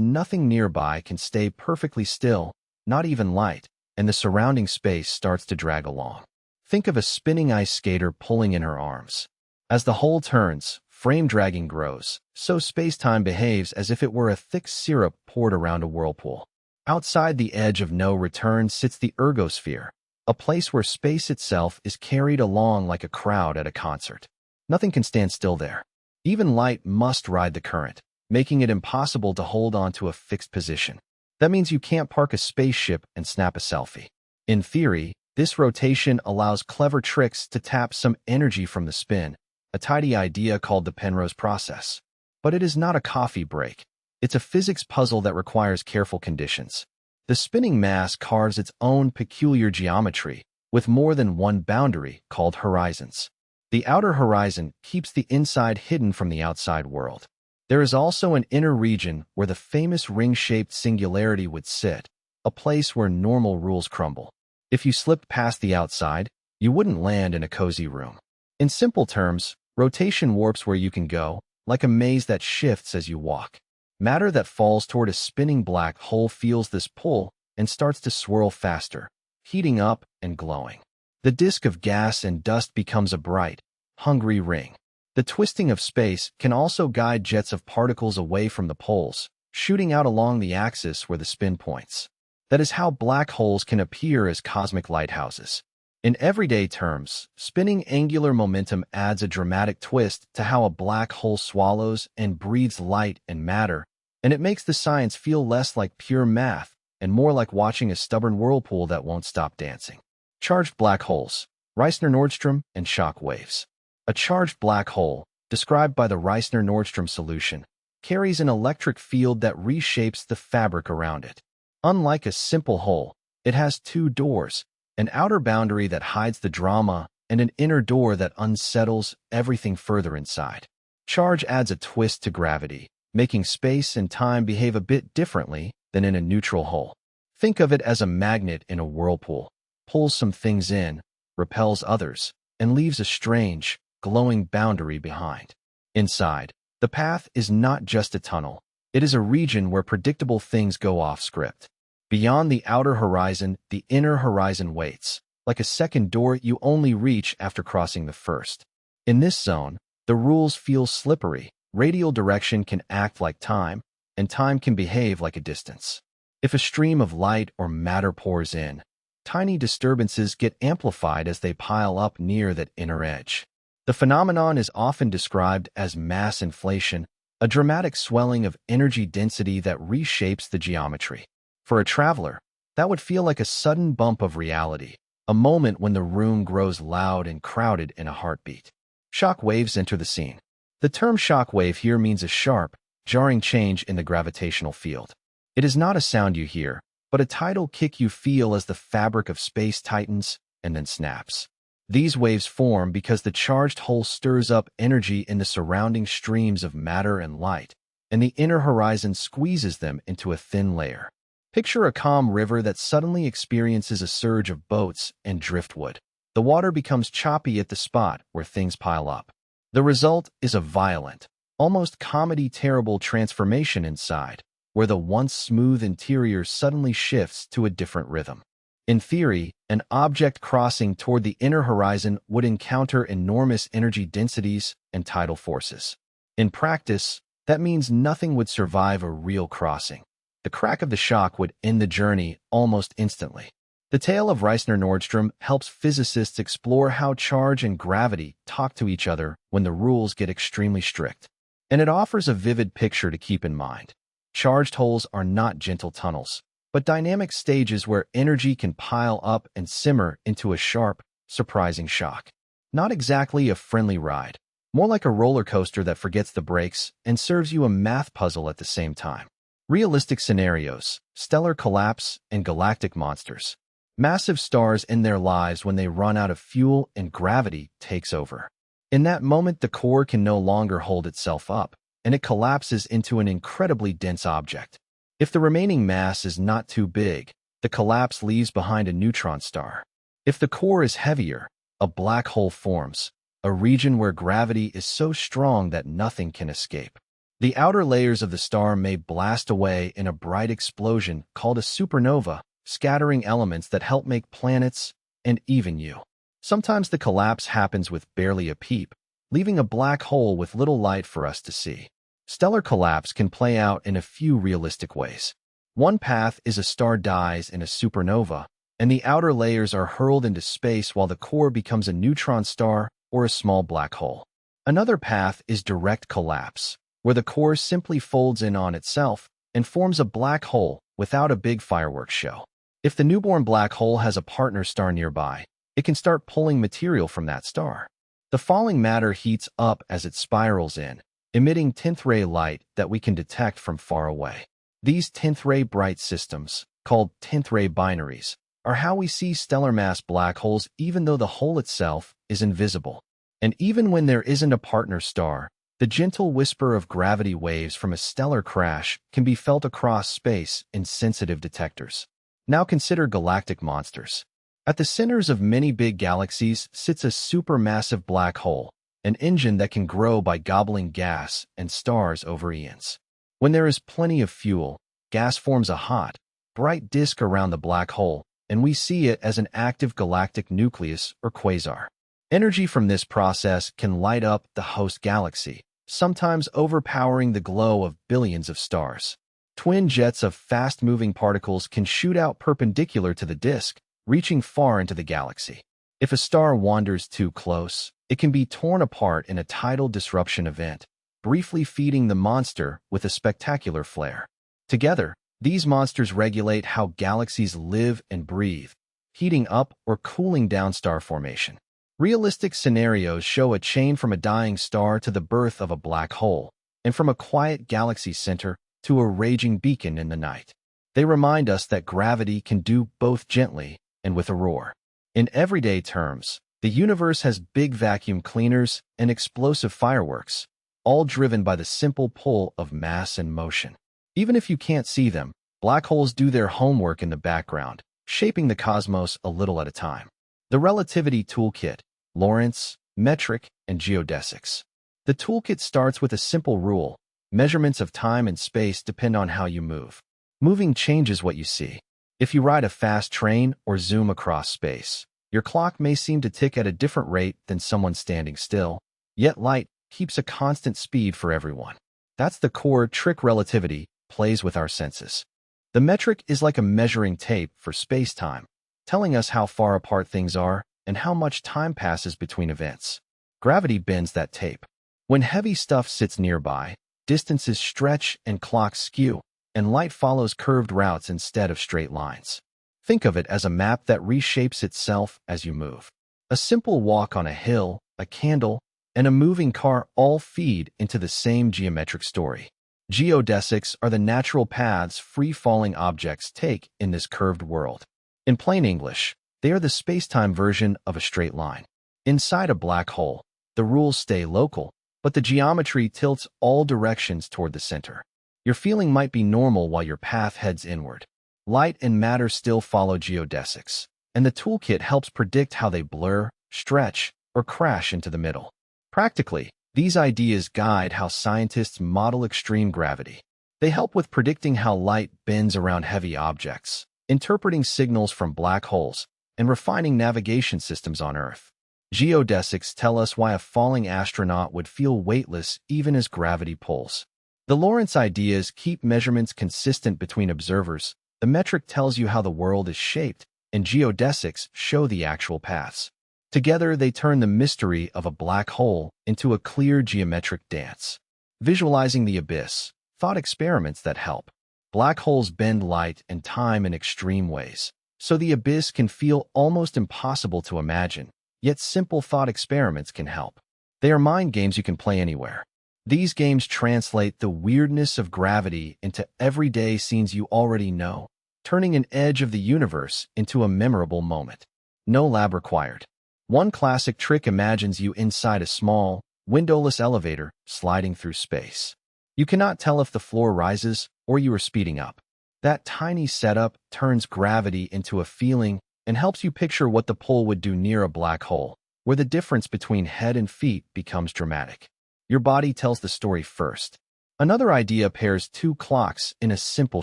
nothing nearby can stay perfectly still, not even light, and the surrounding space starts to drag along. Think of a spinning ice skater pulling in her arms. As the hole turns, frame dragging grows, so space-time behaves as if it were a thick syrup poured around a whirlpool. Outside the edge of no return sits the ergosphere, a place where space itself is carried along like a crowd at a concert. Nothing can stand still there. Even light must ride the current, making it impossible to hold on to a fixed position. That means you can't park a spaceship and snap a selfie. In theory, this rotation allows clever tricks to tap some energy from the spin, a tidy idea called the Penrose process. But it is not a coffee break. It's a physics puzzle that requires careful conditions. The spinning mass carves its own peculiar geometry, with more than one boundary called horizons. The outer horizon keeps the inside hidden from the outside world. There is also an inner region where the famous ring-shaped singularity would sit, a place where normal rules crumble. If you slipped past the outside, you wouldn't land in a cozy room. In simple terms, rotation warps where you can go, like a maze that shifts as you walk. Matter that falls toward a spinning black hole feels this pull and starts to swirl faster, heating up and glowing. The disk of gas and dust becomes a bright, hungry ring. The twisting of space can also guide jets of particles away from the poles, shooting out along the axis where the spin points. That is how black holes can appear as cosmic lighthouses. In everyday terms, spinning angular momentum adds a dramatic twist to how a black hole swallows and breathes light and matter, and it makes the science feel less like pure math and more like watching a stubborn whirlpool that won't stop dancing. Charged black holes, Reissner-Nordstrom, and shock waves. A charged black hole, described by the Reissner-Nordstrom solution, carries an electric field that reshapes the fabric around it. Unlike a simple hole, it has two doors, an outer boundary that hides the drama and an inner door that unsettles everything further inside. Charge adds a twist to gravity, making space and time behave a bit differently than in a neutral hole. Think of it as a magnet in a whirlpool, pulls some things in, repels others, and leaves a strange, glowing boundary behind. Inside, the path is not just a tunnel. It is a region where predictable things go off script. Beyond the outer horizon, the inner horizon waits, like a second door you only reach after crossing the first. In this zone, the rules feel slippery. Radial direction can act like time, and time can behave like a distance. If a stream of light or matter pours in, tiny disturbances get amplified as they pile up near that inner edge. The phenomenon is often described as mass inflation, a dramatic swelling of energy density that reshapes the geometry. For a traveler, that would feel like a sudden bump of reality, a moment when the room grows loud and crowded in a heartbeat. Shock waves enter the scene. The term shock wave here means a sharp, jarring change in the gravitational field. It is not a sound you hear, but a tidal kick you feel as the fabric of space tightens and then snaps. These waves form because the charged hole stirs up energy in the surrounding streams of matter and light, and the inner horizon squeezes them into a thin layer. Picture a calm river that suddenly experiences a surge of boats and driftwood. The water becomes choppy at the spot where things pile up. The result is a violent, almost comedy-terrible transformation inside, where the once smooth interior suddenly shifts to a different rhythm. In theory, an object crossing toward the inner horizon would encounter enormous energy densities and tidal forces. In practice, That means nothing would survive a real crossing. The crack of the shock would end the journey almost instantly. The tale of Reisner-Nordstrom helps physicists explore how charge and gravity talk to each other when the rules get extremely strict. And it offers a vivid picture to keep in mind. Charged holes are not gentle tunnels, but dynamic stages where energy can pile up and simmer into a sharp, surprising shock. Not exactly a friendly ride, more like a roller coaster that forgets the brakes and serves you a math puzzle at the same time. Realistic scenarios, stellar collapse, and galactic monsters. Massive stars end their lives when they run out of fuel and gravity takes over. In that moment, the core can no longer hold itself up, and it collapses into an incredibly dense object. If the remaining mass is not too big, the collapse leaves behind a neutron star. If the core is heavier, a black hole forms, a region where gravity is so strong that nothing can escape. The outer layers of the star may blast away in a bright explosion called a supernova, scattering elements that help make planets and even you. Sometimes the collapse happens with barely a peep, leaving a black hole with little light for us to see. Stellar collapse can play out in a few realistic ways. One path is a star dies in a supernova, and the outer layers are hurled into space while the core becomes a neutron star or a small black hole. Another path is direct collapse, where the core simply folds in on itself and forms a black hole without a big fireworks show. If the newborn black hole has a partner star nearby, it can start pulling material from that star. The falling matter heats up as it spirals in, emitting 10th-ray light that we can detect from far away. These 10th-ray bright systems, called 10th-ray binaries, are how we see stellar mass black holes even though the hole itself is invisible. And even when there isn't a partner star, the gentle whisper of gravity waves from a stellar crash can be felt across space in sensitive detectors. Now consider galactic monsters. At the centers of many big galaxies sits a supermassive black hole, an engine that can grow by gobbling gas and stars over eons. When there is plenty of fuel, gas forms a hot, bright disk around the black hole, and we see it as an active galactic nucleus or quasar. Energy from this process can light up the host galaxy, sometimes overpowering the glow of billions of stars. Twin jets of fast-moving particles can shoot out perpendicular to the disk, reaching far into the galaxy. If a star wanders too close, it can be torn apart in a tidal disruption event, briefly feeding the monster with a spectacular flare. Together, these monsters regulate how galaxies live and breathe, heating up or cooling down star formation. Realistic scenarios show a chain from a dying star to the birth of a black hole, and from a quiet galaxy center to a raging beacon in the night. They remind us that gravity can do both gently and with a roar. In everyday terms, the universe has big vacuum cleaners and explosive fireworks, all driven by the simple pull of mass and motion. Even if you can't see them, black holes do their homework in the background, shaping the cosmos a little at a time. The Relativity Toolkit, Lorentz, metric, and geodesics. The toolkit starts with a simple rule: measurements of time and space depend on how you move. Moving changes what you see. If you ride a fast train or zoom across space, your clock may seem to tick at a different rate than someone standing still, yet light keeps a constant speed for everyone. That's the core trick relativity plays with our senses. The metric is like a measuring tape for space-time, telling us how far apart things are and how much time passes between events. Gravity bends that tape. When heavy stuff sits nearby, distances stretch and clocks skew, and light follows curved routes instead of straight lines. Think of it as a map that reshapes itself as you move. A simple walk on a hill, a candle, and a moving car all feed into the same geometric story. Geodesics are the natural paths free-falling objects take in this curved world. In plain English, they are the space-time version of a straight line. Inside a black hole, the rules stay local, but the geometry tilts all directions toward the center. Your feeling might be normal while your path heads inward. Light and matter still follow geodesics, and the toolkit helps predict how they blur, stretch, or crash into the middle. Practically, these ideas guide how scientists model extreme gravity. They help with predicting how light bends around heavy objects, interpreting signals from black holes, and refining navigation systems on Earth. Geodesics tell us why a falling astronaut would feel weightless even as gravity pulls. The Lorentz ideas keep measurements consistent between observers. The metric tells you how the world is shaped, and geodesics show the actual paths. Together, they turn the mystery of a black hole into a clear geometric dance. Visualizing the abyss, thought experiments that help. Black holes bend light and time in extreme ways, so the abyss can feel almost impossible to imagine, yet simple thought experiments can help. They are mind games you can play anywhere. These games translate the weirdness of gravity into everyday scenes you already know, turning an edge of the universe into a memorable moment. No lab required. One classic trick imagines you inside a small, windowless elevator sliding through space. You cannot tell if the floor rises or you are speeding up. That tiny setup turns gravity into a feeling and helps you picture what the pull would do near a black hole, where the difference between head and feet becomes dramatic. Your body tells the story first. Another idea pairs two clocks in a simple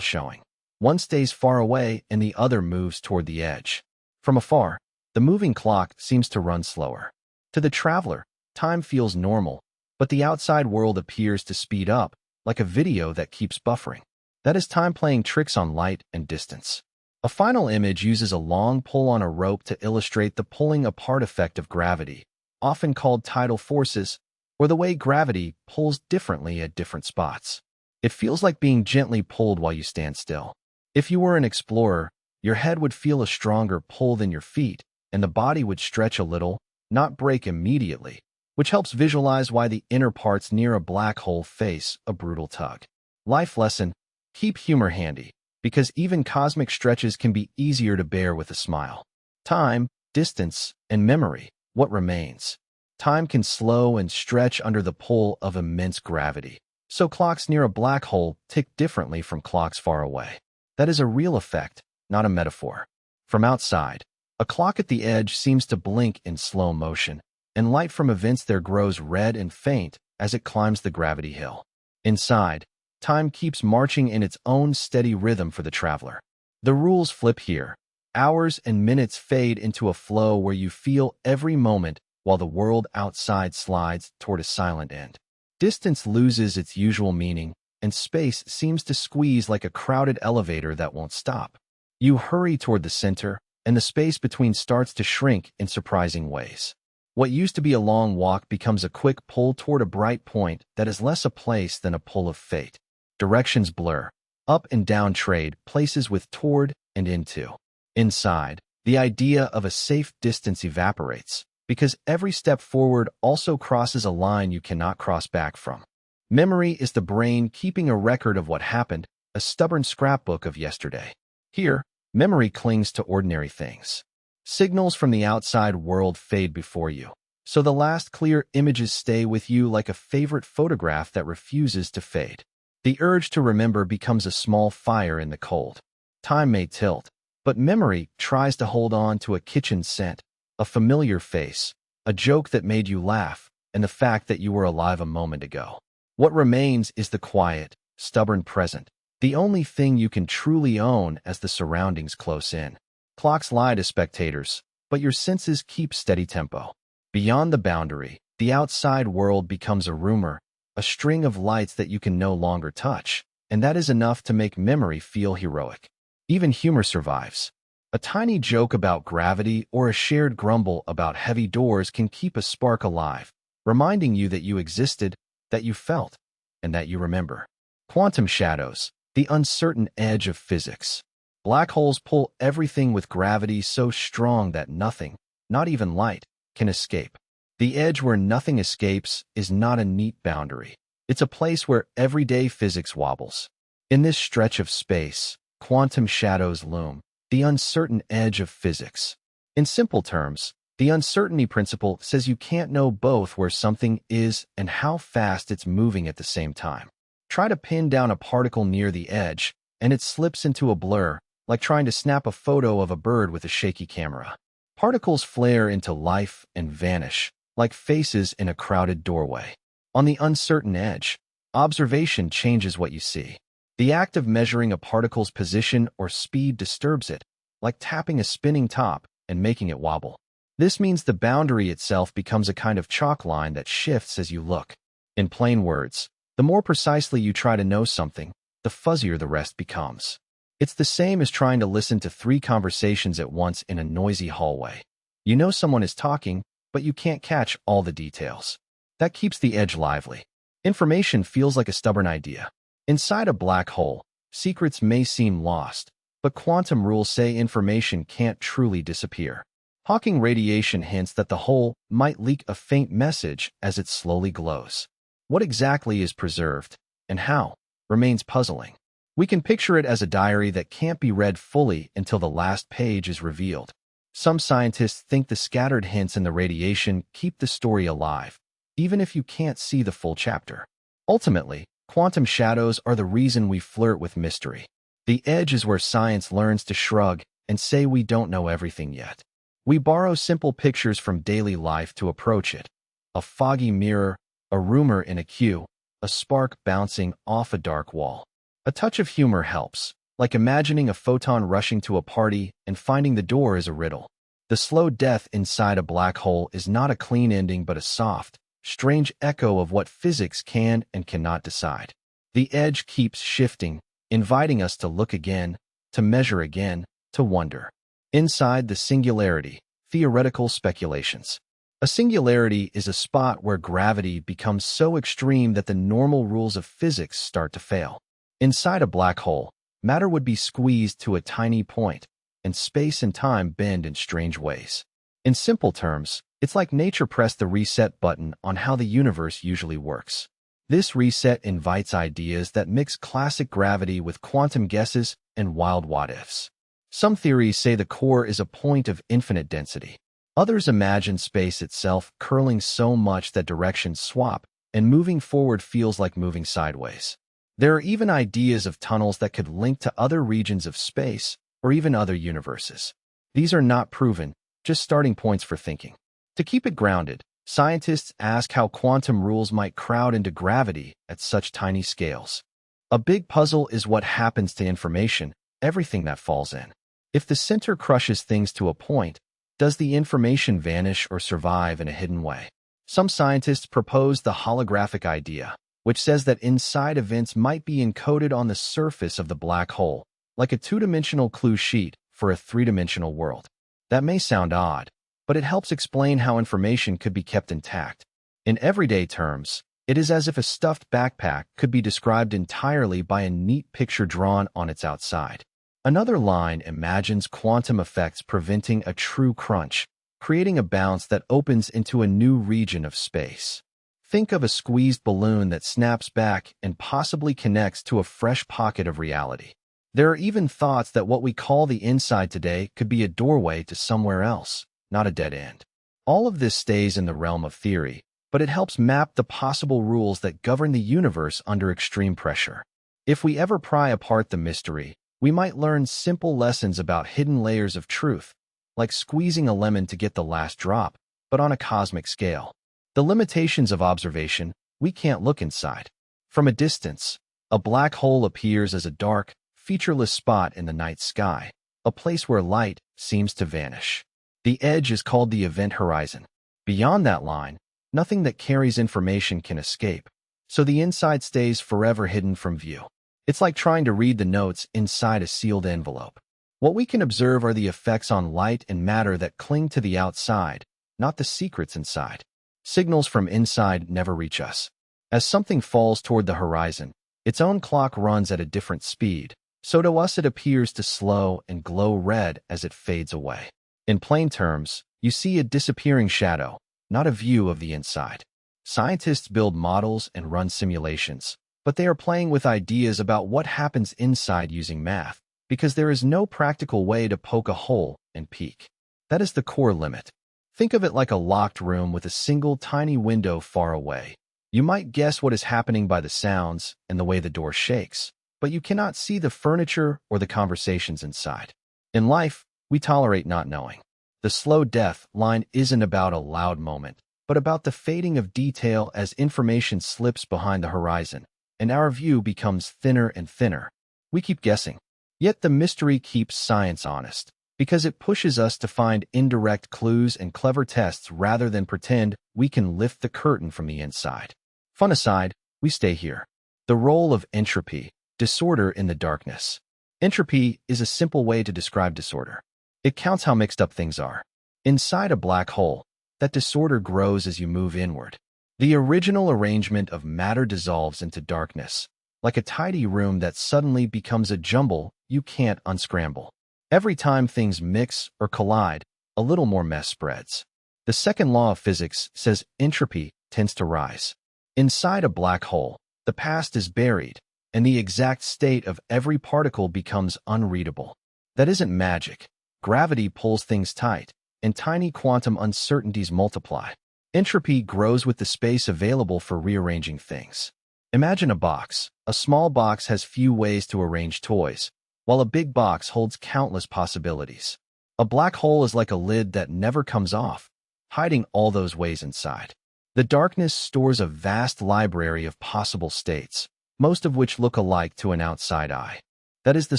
showing. One stays far away and the other moves toward the edge. From afar, the moving clock seems to run slower. To the traveler, time feels normal, but the outside world appears to speed up, like a video that keeps buffering. That is time playing tricks on light and distance. A final image uses a long pull on a rope to illustrate the pulling apart effect of gravity, often called tidal forces, or the way gravity pulls differently at different spots. It feels like being gently pulled while you stand still. If you were an explorer, your head would feel a stronger pull than your feet, and the body would stretch a little, not break immediately, which helps visualize why the inner parts near a black hole face a brutal tug. Life lesson: keep humor handy, because even cosmic stretches can be easier to bear with a smile. Time, distance, and memory, what remains? Time can slow and stretch under the pull of immense gravity, so clocks near a black hole tick differently from clocks far away. That is a real effect, not a metaphor. From outside, a clock at the edge seems to blink in slow motion, and light from events there grows red and faint as it climbs the gravity hill. Inside, time keeps marching in its own steady rhythm for the traveler. The rules flip here. Hours and minutes fade into a flow where you feel every moment while the world outside slides toward a silent end. Distance loses its usual meaning, and space seems to squeeze like a crowded elevator that won't stop. You hurry toward the center, and the space between starts to shrink in surprising ways. What used to be a long walk becomes a quick pull toward a bright point that is less a place than a pull of fate. Directions blur. Up and down trade places with toward and into. Inside, the idea of a safe distance evaporates, because every step forward also crosses a line you cannot cross back from. Memory is the brain keeping a record of what happened, a stubborn scrapbook of yesterday. Here, memory clings to ordinary things. Signals from the outside world fade before you, so the last clear images stay with you like a favorite photograph that refuses to fade. The urge to remember becomes a small fire in the cold. Time may tilt, but memory tries to hold on to a kitchen scent, a familiar face, a joke that made you laugh, and the fact that you were alive a moment ago. What remains is the quiet, stubborn present, the only thing you can truly own as the surroundings close in. Clocks lie to spectators, but your senses keep steady tempo. Beyond the boundary, the outside world becomes a rumor, a string of lights that you can no longer touch, and that is enough to make memory feel heroic. Even humor survives. A tiny joke about gravity or a shared grumble about heavy doors can keep a spark alive, reminding you that you existed, that you felt, and that you remember. Quantum shadows, the uncertain edge of physics. Black holes pull everything with gravity so strong that nothing, not even light, can escape. The edge where nothing escapes is not a neat boundary. It's a place where everyday physics wobbles. In this stretch of space, quantum shadows loom, the uncertain edge of physics. In simple terms, the uncertainty principle says you can't know both where something is and how fast it's moving at the same time. Try to pin down a particle near the edge, and it slips into a blur, like trying to snap a photo of a bird with a shaky camera. Particles flare into life and vanish, like faces in a crowded doorway. On the uncertain edge, observation changes what you see. The act of measuring a particle's position or speed disturbs it, like tapping a spinning top and making it wobble. This means the boundary itself becomes a kind of chalk line that shifts as you look. In plain words, The more precisely you try to know something, the fuzzier the rest becomes. It's the same as trying to listen to 3 conversations at once in a noisy hallway. You know someone is talking, but you can't catch all the details. That keeps the edge lively. Information feels like a stubborn idea. Inside a black hole, secrets may seem lost, but quantum rules say information can't truly disappear. Hawking radiation hints that the hole might leak a faint message as it slowly glows. What exactly is preserved, and how, remains puzzling. We can picture it as a diary that can't be read fully until the last page is revealed. Some scientists think the scattered hints in the radiation keep the story alive, even if you can't see the full chapter. Ultimately, quantum shadows are the reason we flirt with mystery. The edge is where science learns to shrug and say we don't know everything yet. We borrow simple pictures from daily life to approach it. A foggy mirror, a rumor in a queue, a spark bouncing off a dark wall. A touch of humor helps, like imagining a photon rushing to a party and finding the door is a riddle. The slow death inside a black hole is not a clean ending but a soft, strange echo of what physics can and cannot decide. The edge keeps shifting, inviting us to look again, to measure again, to wonder. Inside the singularity, theoretical speculations. A singularity is a spot where gravity becomes so extreme that the normal rules of physics start to fail. Inside a black hole, matter would be squeezed to a tiny point, and space and time bend in strange ways. In simple terms, it's like nature pressed the reset button on how the universe usually works. This reset invites ideas that mix classic gravity with quantum guesses and wild what-ifs. Some theories say the core is a point of infinite density. Others imagine space itself curling so much that directions swap, and moving forward feels like moving sideways. There are even ideas of tunnels that could link to other regions of space, or even other universes. These are not proven, just starting points for thinking. To keep it grounded, scientists ask how quantum rules might crowd into gravity at such tiny scales. A big puzzle is what happens to information, everything that falls in. If the center crushes things to a point, does the information vanish or survive in a hidden way? Some scientists propose the holographic idea, which says that inside events might be encoded on the surface of the black hole, like a 2-dimensional clue sheet for a 3-dimensional world. That may sound odd, but it helps explain how information could be kept intact. In everyday terms, it is as if a stuffed backpack could be described entirely by a neat picture drawn on its outside. Another line imagines quantum effects preventing a true crunch, creating a bounce that opens into a new region of space. Think of a squeezed balloon that snaps back and possibly connects to a fresh pocket of reality. There are even thoughts that what we call the inside today could be a doorway to somewhere else, not a dead end. All of this stays in the realm of theory, but it helps map the possible rules that govern the universe under extreme pressure. If we ever pry apart the mystery, we might learn simple lessons about hidden layers of truth, like squeezing a lemon to get the last drop, but on a cosmic scale. The limitations of observation, we can't look inside. From a distance, a black hole appears as a dark, featureless spot in the night sky, a place where light seems to vanish. The edge is called the event horizon. Beyond that line, nothing that carries information can escape, so the inside stays forever hidden from view. It's like trying to read the notes inside a sealed envelope. What we can observe are the effects on light and matter that cling to the outside, not the secrets inside. Signals from inside never reach us. As something falls toward the horizon, its own clock runs at a different speed, so to us it appears to slow and glow red as it fades away. In plain terms, you see a disappearing shadow, not a view of the inside. Scientists build models and run simulations, but they are playing with ideas about what happens inside using math, because there is no practical way to poke a hole and peek. That is the core limit. Think of it like a locked room with a single tiny window far away. You might guess what is happening by the sounds and the way the door shakes, but you cannot see the furniture or the conversations inside. In life, we tolerate not knowing. The slow death line isn't about a loud moment, but about the fading of detail as information slips behind the horizon, and our view becomes thinner and thinner. We keep guessing. Yet the mystery keeps science honest, because it pushes us to find indirect clues and clever tests rather than pretend we can lift the curtain from the inside. Fun aside, We stay here. The role of entropy, disorder in the darkness. Entropy is a simple way to describe disorder. It counts how mixed up things are. Inside a black hole, that disorder grows as you move inward. The original arrangement of matter dissolves into darkness, like a tidy room that suddenly becomes a jumble you can't unscramble. Every time things mix or collide, a little more mess spreads. The second law of physics says entropy tends to rise. Inside a black hole, the past is buried, and the exact state of every particle becomes unreadable. That isn't magic. Gravity pulls things tight, and tiny quantum uncertainties multiply. Entropy grows with the space available for rearranging things. Imagine a box. A small box has few ways to arrange toys, while a big box holds countless possibilities. A black hole is like a lid that never comes off, hiding all those ways inside. The darkness stores a vast library of possible states, most of which look alike to an outside eye. That is the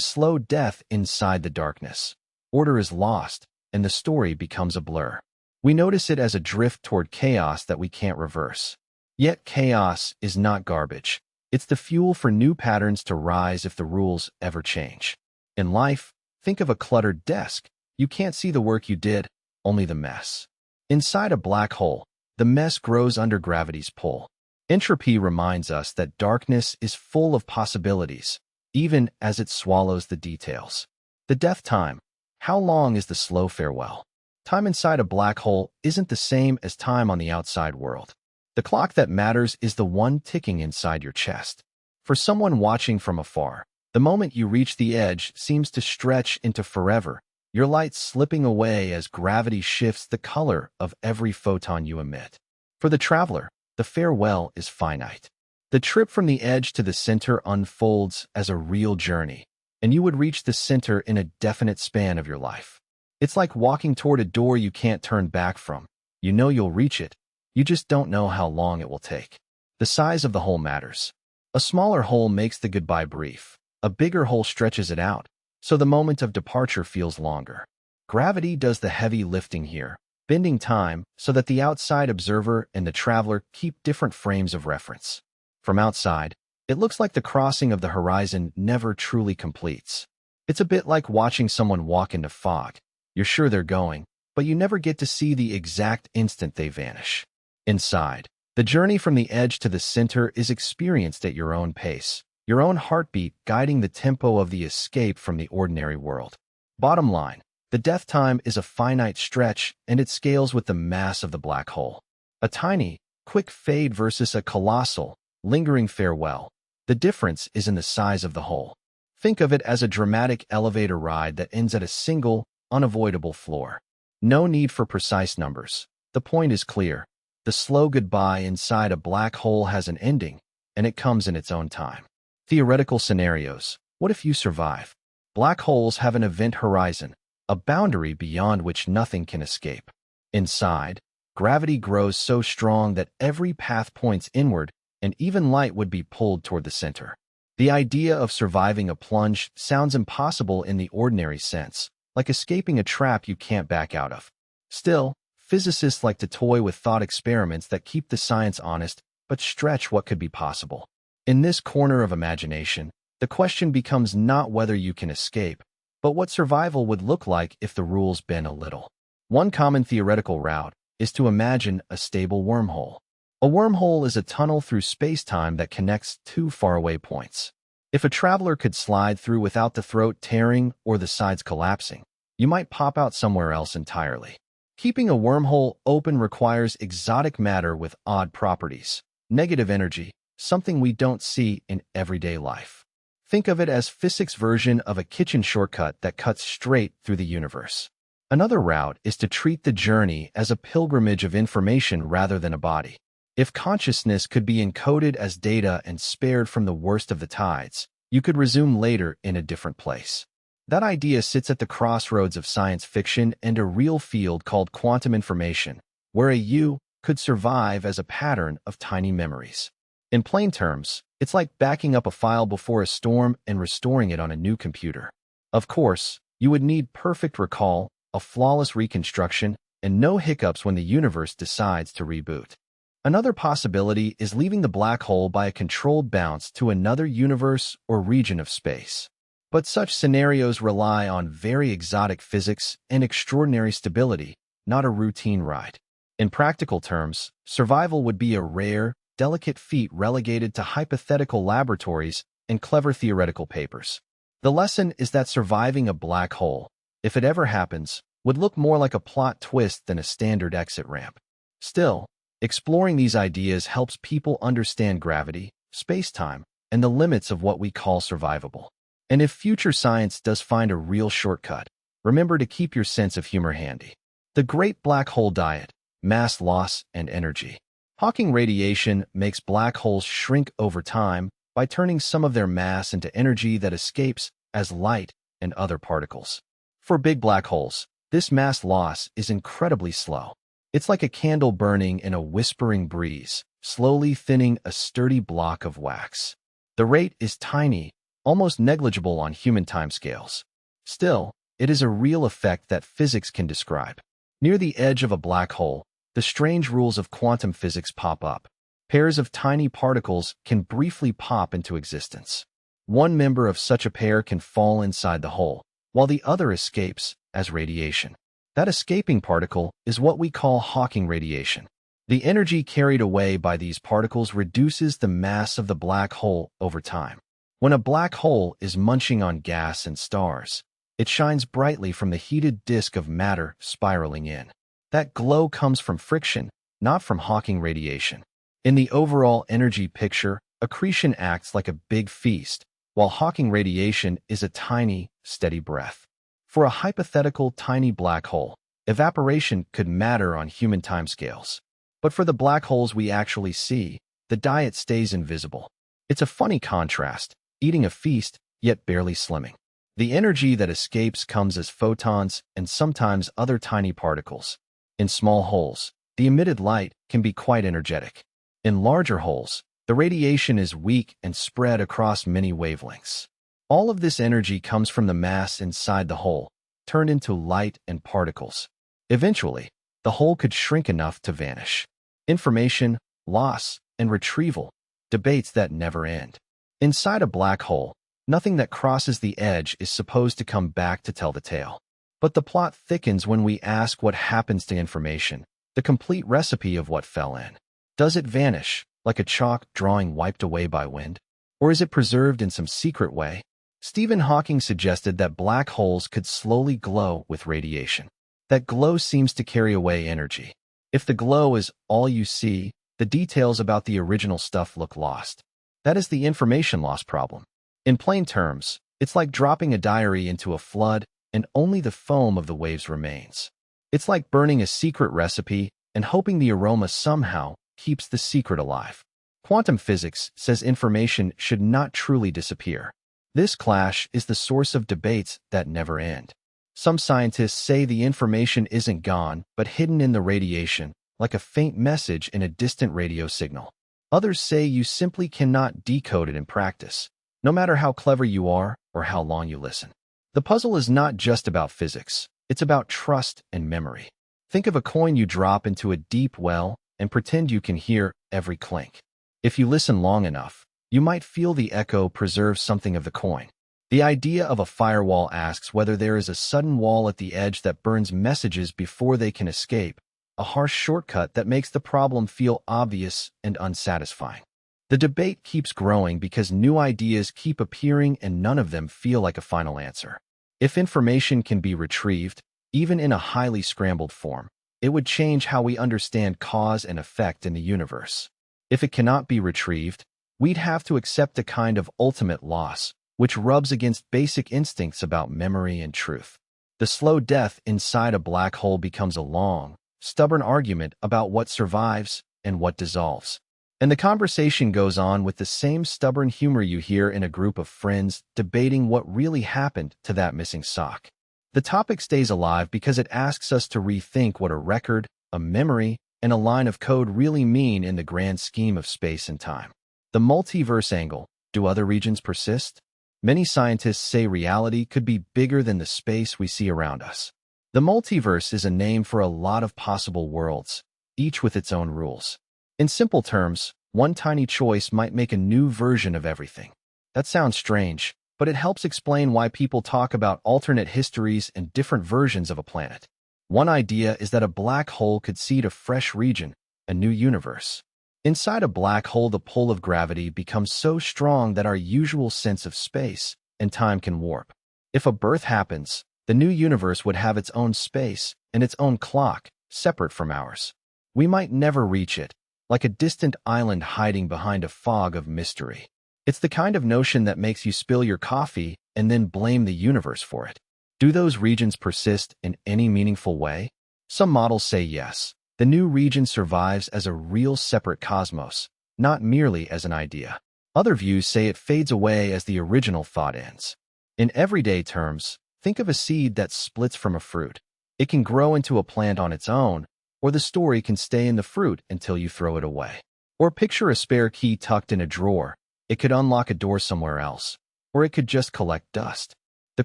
slow death inside the darkness. Order is lost, and the story becomes a blur. We notice it as a drift toward chaos that we can't reverse. Yet chaos is not garbage. It's the fuel for new patterns to rise if the rules ever change. In life, think of a cluttered desk. You can't see the work you did, only the mess. Inside a black hole, the mess grows under gravity's pull. Entropy reminds us that darkness is full of possibilities, even as it swallows the details. The death time. How long is the slow farewell? Time inside a black hole isn't the same as time on the outside world. The clock that matters is the one ticking inside your chest. For someone watching from afar, the moment you reach the edge seems to stretch into forever, your light slipping away as gravity shifts the color of every photon you emit. For the traveler, the farewell is finite. The trip from the edge to the center unfolds as a real journey, and you would reach the center in a definite span of your life. It's like walking toward a door you can't turn back from. You know you'll reach it, you just don't know how long it will take. The size of the hole matters. A smaller hole makes the goodbye brief. A bigger hole stretches it out, so the moment of departure feels longer. Gravity does the heavy lifting here, bending time so that the outside observer and the traveler keep different frames of reference. From outside, it looks like the crossing of the horizon never truly completes. It's a bit like watching someone walk into fog. You're sure they're going, but you never get to see the exact instant they vanish. Inside, the journey from the edge to the center is experienced at your own pace, your own heartbeat guiding the tempo of the escape from the ordinary world. Bottom line, the death time is a finite stretch, and it scales with the mass of the black hole. A tiny, quick fade versus a colossal, lingering farewell. The difference is in the size of the hole. Think of it as a dramatic elevator ride that ends at a single, unavoidable floor. No need for precise numbers. The point is clear. The slow goodbye inside a black hole has an ending, and it comes in its own time. Theoretical scenarios. What if you survive? Black holes have an event horizon, a boundary beyond which nothing can escape. Inside, gravity grows so strong that every path points inward, and even light would be pulled toward the center. The idea of surviving a plunge sounds impossible in the ordinary sense, like escaping a trap you can't back out of. Still, physicists like to toy with thought experiments that keep the science honest but stretch what could be possible. In this corner of imagination, the question becomes not whether you can escape, but what survival would look like if the rules bend a little. One common theoretical route is to imagine a stable wormhole. A wormhole is a tunnel through space-time that connects two faraway points. If a traveler could slide through without the throat tearing or the sides collapsing, you might pop out somewhere else entirely. Keeping a wormhole open requires exotic matter with odd properties, negative energy, something we don't see in everyday life. Think of it as physics' version of a kitchen shortcut that cuts straight through the universe. Another route is to treat the journey as a pilgrimage of information rather than a body. If consciousness could be encoded as data and spared from the worst of the tides, you could resume later in a different place. That idea sits at the crossroads of science fiction and a real field called quantum information, where a you could survive as a pattern of tiny memories. In plain terms, it's like backing up a file before a storm and restoring it on a new computer. Of course, you would need perfect recall, a flawless reconstruction, and no hiccups when the universe decides to reboot. Another possibility is leaving the black hole by a controlled bounce to another universe or region of space. But such scenarios rely on very exotic physics and extraordinary stability, not a routine ride. In practical terms, survival would be a rare, delicate feat relegated to hypothetical laboratories and clever theoretical papers. The lesson is that surviving a black hole, if it ever happens, would look more like a plot twist than a standard exit ramp. Still, exploring these ideas helps people understand gravity, space-time, and the limits of what we call survivable. And if future science does find a real shortcut, remember to keep your sense of humor handy. The Great Black Hole Diet: Mass Loss and Energy. Hawking radiation makes black holes shrink over time by turning some of their mass into energy that escapes as light and other particles. For big black holes, this mass loss is incredibly slow. It's like a candle burning in a whispering breeze, slowly thinning a sturdy block of wax. The rate is tiny, almost negligible on human timescales. Still, it is a real effect that physics can describe. Near the edge of a black hole, the strange rules of quantum physics pop up. Pairs of tiny particles can briefly pop into existence. One member of such a pair can fall inside the hole, while the other escapes as radiation. That escaping particle is what we call Hawking radiation. The energy carried away by these particles reduces the mass of the black hole over time. When a black hole is munching on gas and stars, it shines brightly from the heated disk of matter spiraling in. That glow comes from friction, not from Hawking radiation. In the overall energy picture, accretion acts like a big feast, while Hawking radiation is a tiny, steady breath. For a hypothetical tiny black hole, evaporation could matter on human timescales. But for the black holes we actually see, the diet stays invisible. It's a funny contrast, eating a feast, yet barely slimming. The energy that escapes comes as photons and sometimes other tiny particles. In small holes, the emitted light can be quite energetic. In larger holes, the radiation is weak and spread across many wavelengths. All of this energy comes from the mass inside the hole, turned into light and particles. Eventually, the hole could shrink enough to vanish. Information, loss, and retrieval, debates that never end. Inside a black hole, nothing that crosses the edge is supposed to come back to tell the tale. But the plot thickens when we ask what happens to information, the complete recipe of what fell in. Does it vanish, like a chalk drawing wiped away by wind? Or is it preserved in some secret way? Stephen Hawking suggested that black holes could slowly glow with radiation. That glow seems to carry away energy. If the glow is all you see, the details about the original stuff look lost. That is the information loss problem. In plain terms, it's like dropping a diary into a flood and only the foam of the waves remains. It's like burning a secret recipe and hoping the aroma somehow keeps the secret alive. Quantum physics says information should not truly disappear. This clash is the source of debates that never end. Some scientists say the information isn't gone, but hidden in the radiation, like a faint message in a distant radio signal. Others say you simply cannot decode it in practice, no matter how clever you are or how long you listen. The puzzle is not just about physics, it's about trust and memory. Think of a coin you drop into a deep well and pretend you can hear every clink. If you listen long enough, you might feel the echo preserve something of the coin. The idea of a firewall asks whether there is a sudden wall at the edge that burns messages before they can escape, a harsh shortcut that makes the problem feel obvious and unsatisfying. The debate keeps growing because new ideas keep appearing and none of them feel like a final answer. If information can be retrieved, even in a highly scrambled form, it would change how we understand cause and effect in the universe. If it cannot be retrieved, we'd have to accept a kind of ultimate loss, which rubs against basic instincts about memory and truth. The slow death inside a black hole becomes a long, stubborn argument about what survives and what dissolves. And the conversation goes on with the same stubborn humor you hear in a group of friends debating what really happened to that missing sock. The topic stays alive because it asks us to rethink what a record, a memory, and a line of code really mean in the grand scheme of space and time. The multiverse angle: do other regions persist? Many scientists say reality could be bigger than the space we see around us. The multiverse is a name for a lot of possible worlds, each with its own rules. In simple terms, one tiny choice might make a new version of everything. That sounds strange, but it helps explain why people talk about alternate histories and different versions of a planet. One idea is that a black hole could seed a fresh region, a new universe. Inside a black hole, the pull of gravity becomes so strong that our usual sense of space and time can warp. If a birth happens, the new universe would have its own space and its own clock, separate from ours. We might never reach it, like a distant island hiding behind a fog of mystery. It's the kind of notion that makes you spill your coffee and then blame the universe for it. Do those regions persist in any meaningful way? Some models say yes. The new region survives as a real separate cosmos, not merely as an idea. Other views say it fades away as the original thought ends. In everyday terms, think of a seed that splits from a fruit. It can grow into a plant on its own, or the story can stay in the fruit until you throw it away. Or picture a spare key tucked in a drawer. It could unlock a door somewhere else, or it could just collect dust. The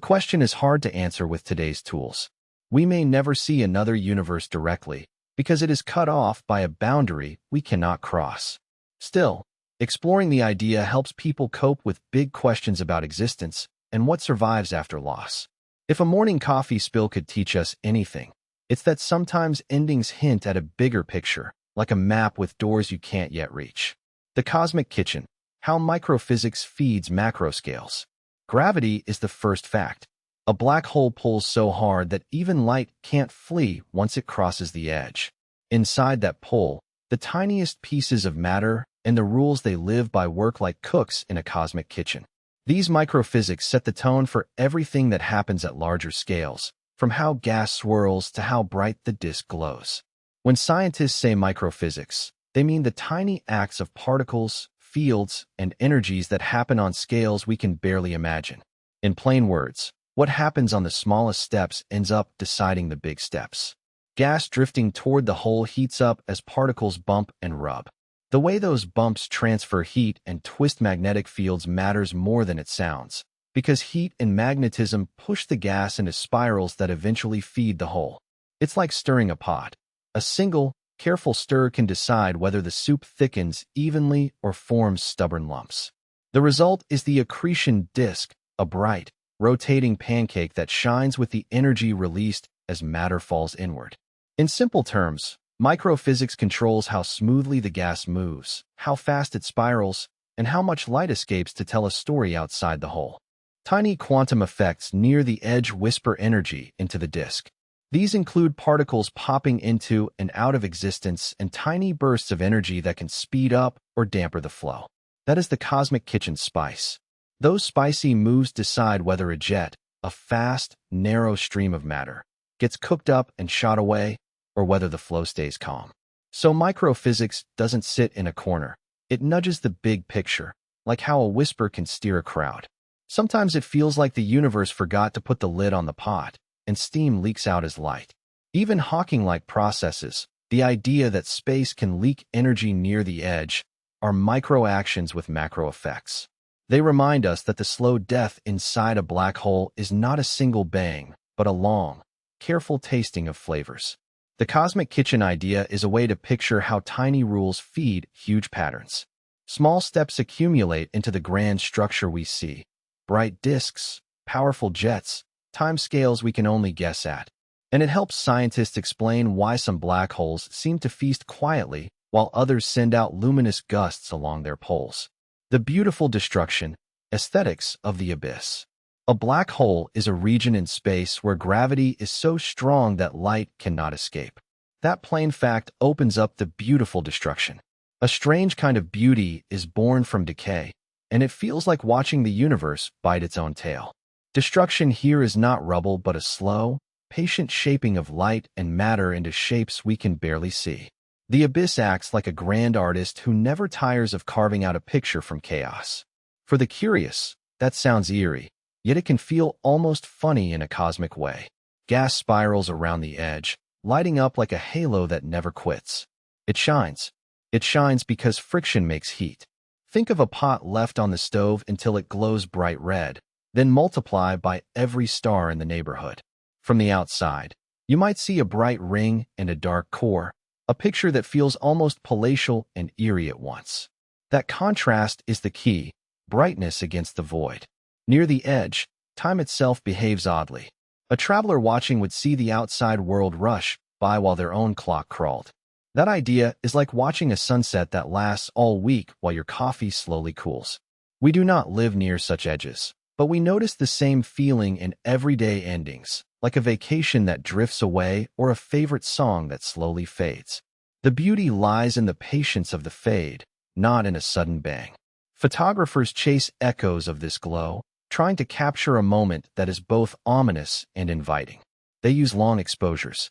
question is hard to answer with today's tools. We may never see another universe directly, because it is cut off by a boundary we cannot cross. Still, exploring the idea helps people cope with big questions about existence and what survives after loss. If a morning coffee spill could teach us anything, it's that sometimes endings hint at a bigger picture, like a map with doors you can't yet reach. The cosmic kitchen, how microphysics feeds macroscales. Gravity is the first fact. A black hole pulls so hard that even light can't flee once it crosses the edge. Inside that pull, the tiniest pieces of matter and the rules they live by work like cooks in a cosmic kitchen. These microphysics set the tone for everything that happens at larger scales, from how gas swirls to how bright the disk glows. When scientists say microphysics, they mean the tiny acts of particles, fields, and energies that happen on scales we can barely imagine. In plain words, what happens on the smallest steps ends up deciding the big steps. Gas drifting toward the hole heats up as particles bump and rub. The way those bumps transfer heat and twist magnetic fields matters more than it sounds, because heat and magnetism push the gas into spirals that eventually feed the hole. It's like stirring a pot. A single, careful stir can decide whether the soup thickens evenly or forms stubborn lumps. The result is the accretion disk, a bright, rotating pancake that shines with the energy released as matter falls inward. In simple terms, microphysics controls how smoothly the gas moves, how fast it spirals, and how much light escapes to tell a story outside the hole. Tiny quantum effects near the edge whisper energy into the disk. These include particles popping into and out of existence and tiny bursts of energy that can speed up or dampen the flow. That is the cosmic kitchen spice. Those spicy moves decide whether a jet, a fast, narrow stream of matter, gets cooked up and shot away, or whether the flow stays calm. So microphysics doesn't sit in a corner. It nudges the big picture, like how a whisper can steer a crowd. Sometimes it feels like the universe forgot to put the lid on the pot, and steam leaks out as light. Even Hawking-like processes, the idea that space can leak energy near the edge, are micro-actions with macro effects. They remind us that the slow death inside a black hole is not a single bang, but a long, careful tasting of flavors. The cosmic kitchen idea is a way to picture how tiny rules feed huge patterns. Small steps accumulate into the grand structure we see. Bright disks, powerful jets, time scales we can only guess at. And it helps scientists explain why some black holes seem to feast quietly while others send out luminous gusts along their poles. The beautiful destruction, aesthetics of the abyss. A black hole is a region in space where gravity is so strong that light cannot escape. That plain fact opens up the beautiful destruction. A strange kind of beauty is born from decay, and it feels like watching the universe bite its own tail. Destruction here is not rubble but a slow, patient shaping of light and matter into shapes we can barely see. The abyss acts like a grand artist who never tires of carving out a picture from chaos. For the curious, that sounds eerie, yet it can feel almost funny in a cosmic way. Gas spirals around the edge, lighting up like a halo that never quits. It shines. It shines because friction makes heat. Think of a pot left on the stove until it glows bright red, then multiply by every star in the neighborhood. From the outside, you might see a bright ring and a dark core, a picture that feels almost palatial and eerie at once. That contrast is the key, brightness against the void. Near the edge, time itself behaves oddly. A traveler watching would see the outside world rush by while their own clock crawled. That idea is like watching a sunset that lasts all week while your coffee slowly cools. We do not live near such edges, but we notice the same feeling in everyday endings, like a vacation that drifts away or a favorite song that slowly fades. The beauty lies in the patience of the fade, not in a sudden bang. Photographers chase echoes of this glow, trying to capture a moment that is both ominous and inviting. They use long exposures.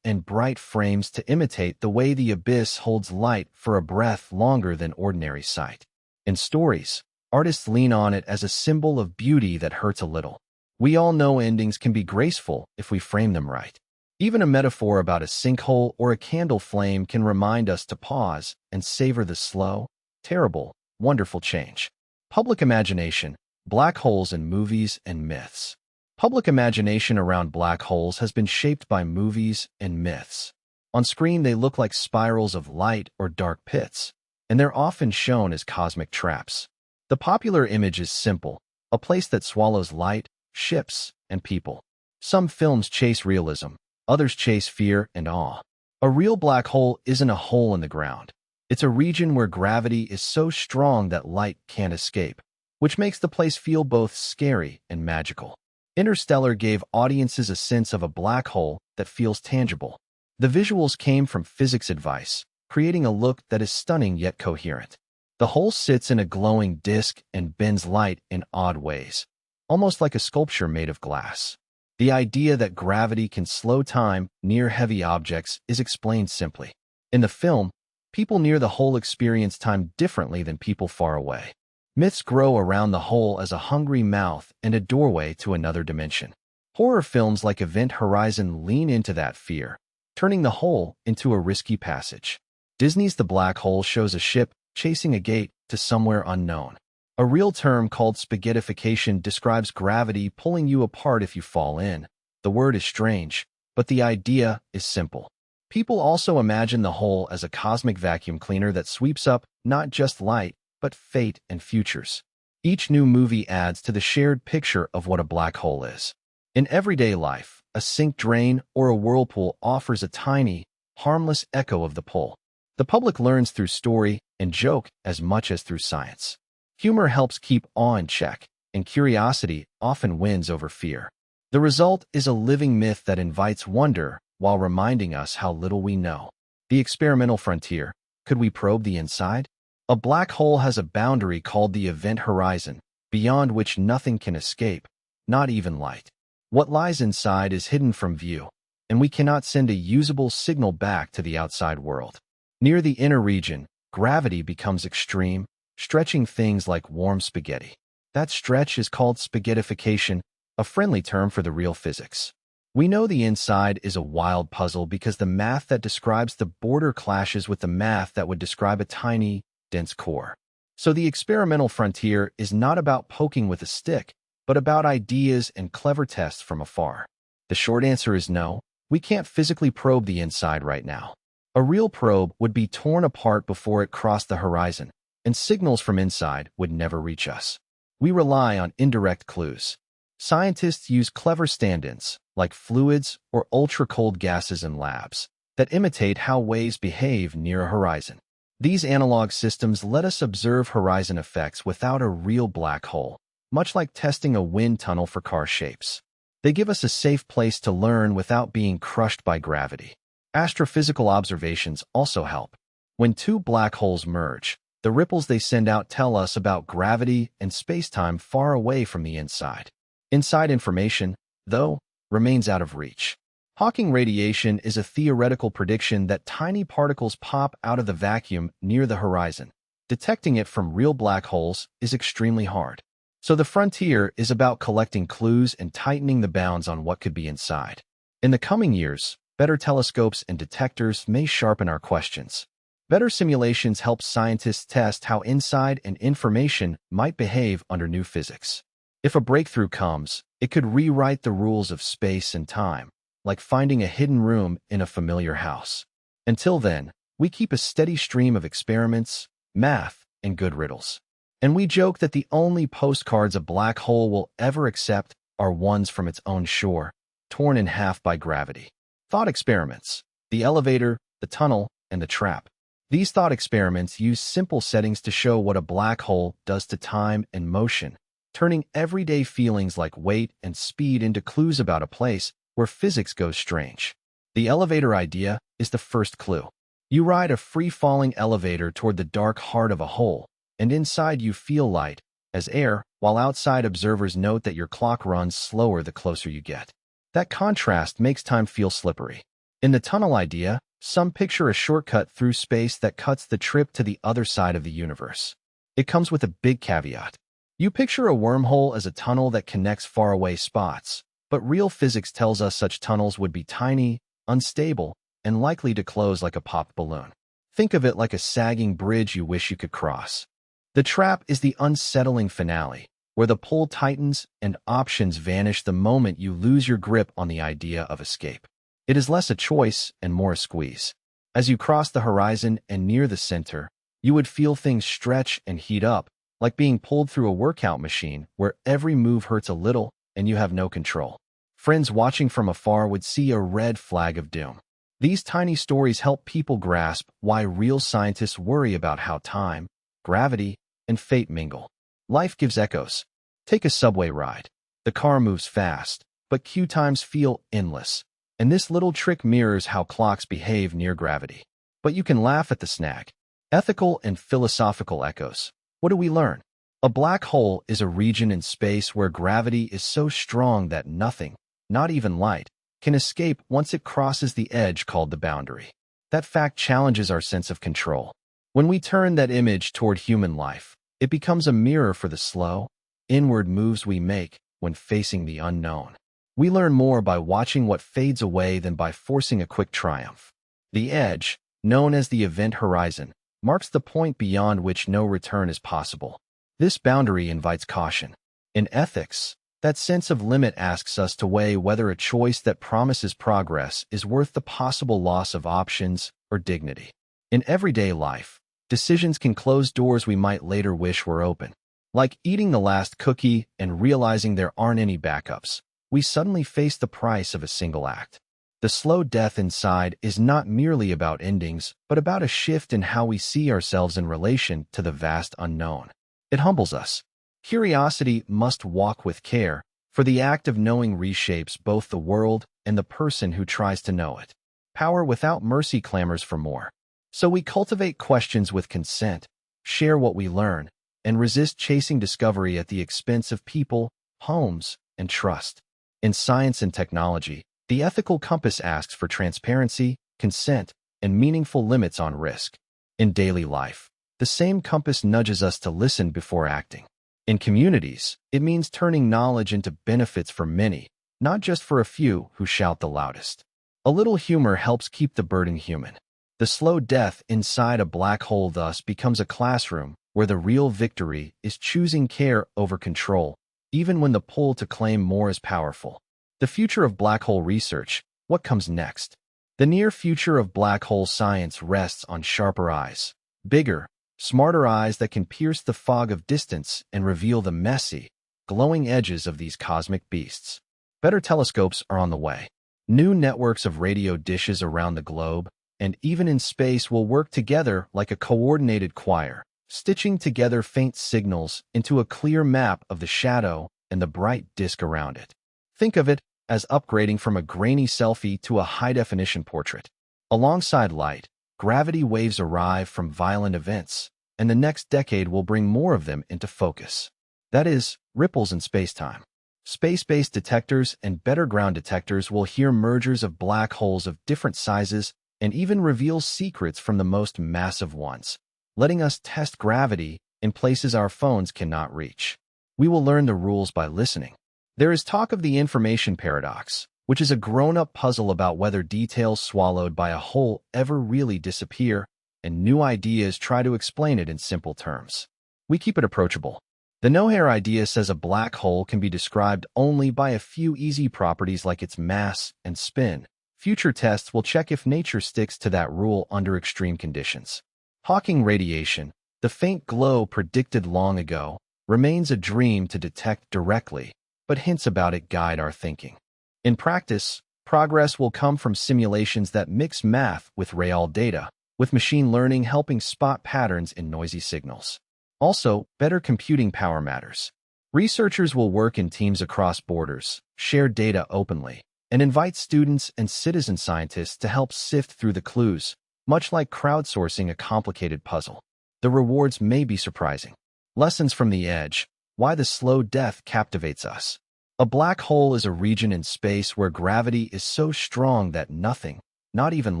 And bright frames to imitate the way the abyss holds light for a breath longer than ordinary sight. In stories, artists lean on it as a symbol of beauty that hurts a little. We all know endings can be graceful if we frame them right. Even a metaphor about a sinkhole or a candle flame can remind us to pause and savor the slow, terrible, wonderful change. Public imagination, black holes in movies and myths. Public imagination around black holes has been shaped by movies and myths. On screen, they look like spirals of light or dark pits, and they're often shown as cosmic traps. The popular image is simple, a place that swallows light, ships, and people. Some films chase realism, others chase fear and awe. A real black hole isn't a hole in the ground. It's a region where gravity is so strong that light can't escape, which makes the place feel both scary and magical. Interstellar gave audiences a sense of a black hole that feels tangible. The visuals came from physics advice, creating a look that is stunning yet coherent. The hole sits in a glowing disk and bends light in odd ways, almost like a sculpture made of glass. The idea that gravity can slow time near heavy objects is explained simply. In the film, people near the hole experience time differently than people far away. Myths grow around the hole as a hungry mouth and a doorway to another dimension. Horror films like Event Horizon lean into that fear, turning the hole into a risky passage. Disney's The Black Hole shows a ship chasing a gate to somewhere unknown. A real term called spaghettification describes gravity pulling you apart if you fall in. The word is strange, but the idea is simple. People also imagine the hole as a cosmic vacuum cleaner that sweeps up not just light, but fate and futures. Each new movie adds to the shared picture of what a black hole is. In everyday life, a sink drain or a whirlpool offers a tiny, harmless echo of the pull. The public learns through story and joke as much as through science. Humor helps keep awe in check, and curiosity often wins over fear. The result is a living myth that invites wonder while reminding us how little we know. The experimental frontier. Could we probe the inside? A black hole has a boundary called the event horizon, beyond which nothing can escape, not even light. What lies inside is hidden from view, and we cannot send a usable signal back to the outside world. Near the inner region, gravity becomes extreme, stretching things like warm spaghetti. That stretch is called spaghettification, a friendly term for the real physics. We know the inside is a wild puzzle because the math that describes the border clashes with the math that would describe a tiny, dense core. So the experimental frontier is not about poking with a stick, but about ideas and clever tests from afar. The short answer is no, we can't physically probe the inside right now. A real probe would be torn apart before it crossed the horizon, and signals from inside would never reach us. We rely on indirect clues. Scientists use clever stand-ins, like fluids or ultra-cold gases in labs, that imitate how waves behave near a horizon. These analog systems let us observe horizon effects without a real black hole, much like testing a wind tunnel for car shapes. They give us a safe place to learn without being crushed by gravity. Astrophysical observations also help. When two black holes merge, the ripples they send out tell us about gravity and spacetime far away from the inside. Inside information, though, remains out of reach. Hawking radiation is a theoretical prediction that tiny particles pop out of the vacuum near the horizon. Detecting it from real black holes is extremely hard. So the frontier is about collecting clues and tightening the bounds on what could be inside. In the coming years, better telescopes and detectors may sharpen our questions. Better simulations help scientists test how inside and information might behave under new physics. If a breakthrough comes, it could rewrite the rules of space and time. like finding a hidden room in a familiar house. Until then, we keep a steady stream of experiments, math, and good riddles. And we joke that the only postcards a black hole will ever accept are ones from its own shore, torn in half by gravity. Thought experiments: the elevator, the tunnel, and the trap. These thought experiments use simple settings to show what a black hole does to time and motion, turning everyday feelings like weight and speed into clues about a place where physics goes strange. The elevator idea is the first clue. You ride a free-falling elevator toward the dark heart of a hole, and inside you feel light as air, while outside observers note that your clock runs slower the closer you get. That contrast makes time feel slippery. In the tunnel idea, some picture a shortcut through space that cuts the trip to the other side of the universe. It comes with a big caveat. You picture a wormhole as a tunnel that connects faraway spots, but real physics tells us such tunnels would be tiny, unstable, and likely to close like a popped balloon. Think of it like a sagging bridge you wish you could cross. The trap is the unsettling finale, where the pull tightens and options vanish the moment you lose your grip on the idea of escape. It is less a choice and more a squeeze. As you cross the horizon and near the center, you would feel things stretch and heat up, like being pulled through a workout machine where every move hurts a little and you have no control. Friends watching from afar would see a red flag of doom. These tiny stories help people grasp why real scientists worry about how time, gravity, and fate mingle. Life gives echoes. Take a subway ride. The car moves fast, but queue times feel endless. And this little trick mirrors how clocks behave near gravity. But you can laugh at the snag. Ethical and philosophical echoes. What do we learn? A black hole is a region in space where gravity is so strong that nothing, not even light, can escape once it crosses the edge called the boundary. That fact challenges our sense of control. When we turn that image toward human life, it becomes a mirror for the slow, inward moves we make when facing the unknown. We learn more by watching what fades away than by forcing a quick triumph. The edge, known as the event horizon, marks the point beyond which no return is possible. This boundary invites caution. In ethics, that sense of limit asks us to weigh whether a choice that promises progress is worth the possible loss of options or dignity. In everyday life, decisions can close doors we might later wish were open. Like eating the last cookie and realizing there aren't any backups, we suddenly face the price of a single act. The slow death inside is not merely about endings, but about a shift in how we see ourselves in relation to the vast unknown. It humbles us. Curiosity must walk with care, for the act of knowing reshapes both the world and the person who tries to know it. Power without mercy clamors for more. So we cultivate questions with consent, share what we learn, and resist chasing discovery at the expense of people, homes, and trust. In science and technology, the ethical compass asks for transparency, consent, and meaningful limits on risk. In daily life, the same compass nudges us to listen before acting. In communities, it means turning knowledge into benefits for many, not just for a few who shout the loudest. A little humor helps keep the burden human. The slow death inside a black hole thus becomes a classroom where the real victory is choosing care over control, even when the pull to claim more is powerful. The future of black hole research. What comes next? The near future of black hole science rests on sharper eyes. Bigger, smarter eyes that can pierce the fog of distance and reveal the messy, glowing edges of these cosmic beasts. Better telescopes are on the way. New networks of radio dishes around the globe, and even in space, will work together like a coordinated choir, stitching together faint signals into a clear map of the shadow and the bright disk around it. Think of it as upgrading from a grainy selfie to a high-definition portrait. Alongside light, gravity waves arrive from violent events, and the next decade will bring more of them into focus. That is, ripples in space-time. Space-based detectors and better ground detectors will hear mergers of black holes of different sizes and even reveal secrets from the most massive ones, letting us test gravity in places our phones cannot reach. We will learn the rules by listening. There is talk of the information paradox, which is a grown-up puzzle about whether details swallowed by a whole ever really disappear, and new ideas try to explain it in simple terms. We keep it approachable. The no-hair idea says a black hole can be described only by a few easy properties like its mass and spin. Future tests will check if nature sticks to that rule under extreme conditions. Hawking radiation, the faint glow predicted long ago, remains a dream to detect directly, but hints about it guide our thinking. In practice, progress will come from simulations that mix math with real data, with machine learning helping spot patterns in noisy signals. Also, better computing power matters. Researchers will work in teams across borders, share data openly, and invite students and citizen scientists to help sift through the clues, much like crowdsourcing a complicated puzzle. The rewards may be surprising. Lessons from the edge: why the slow death captivates us. A black hole is a region in space where gravity is so strong that nothing, not even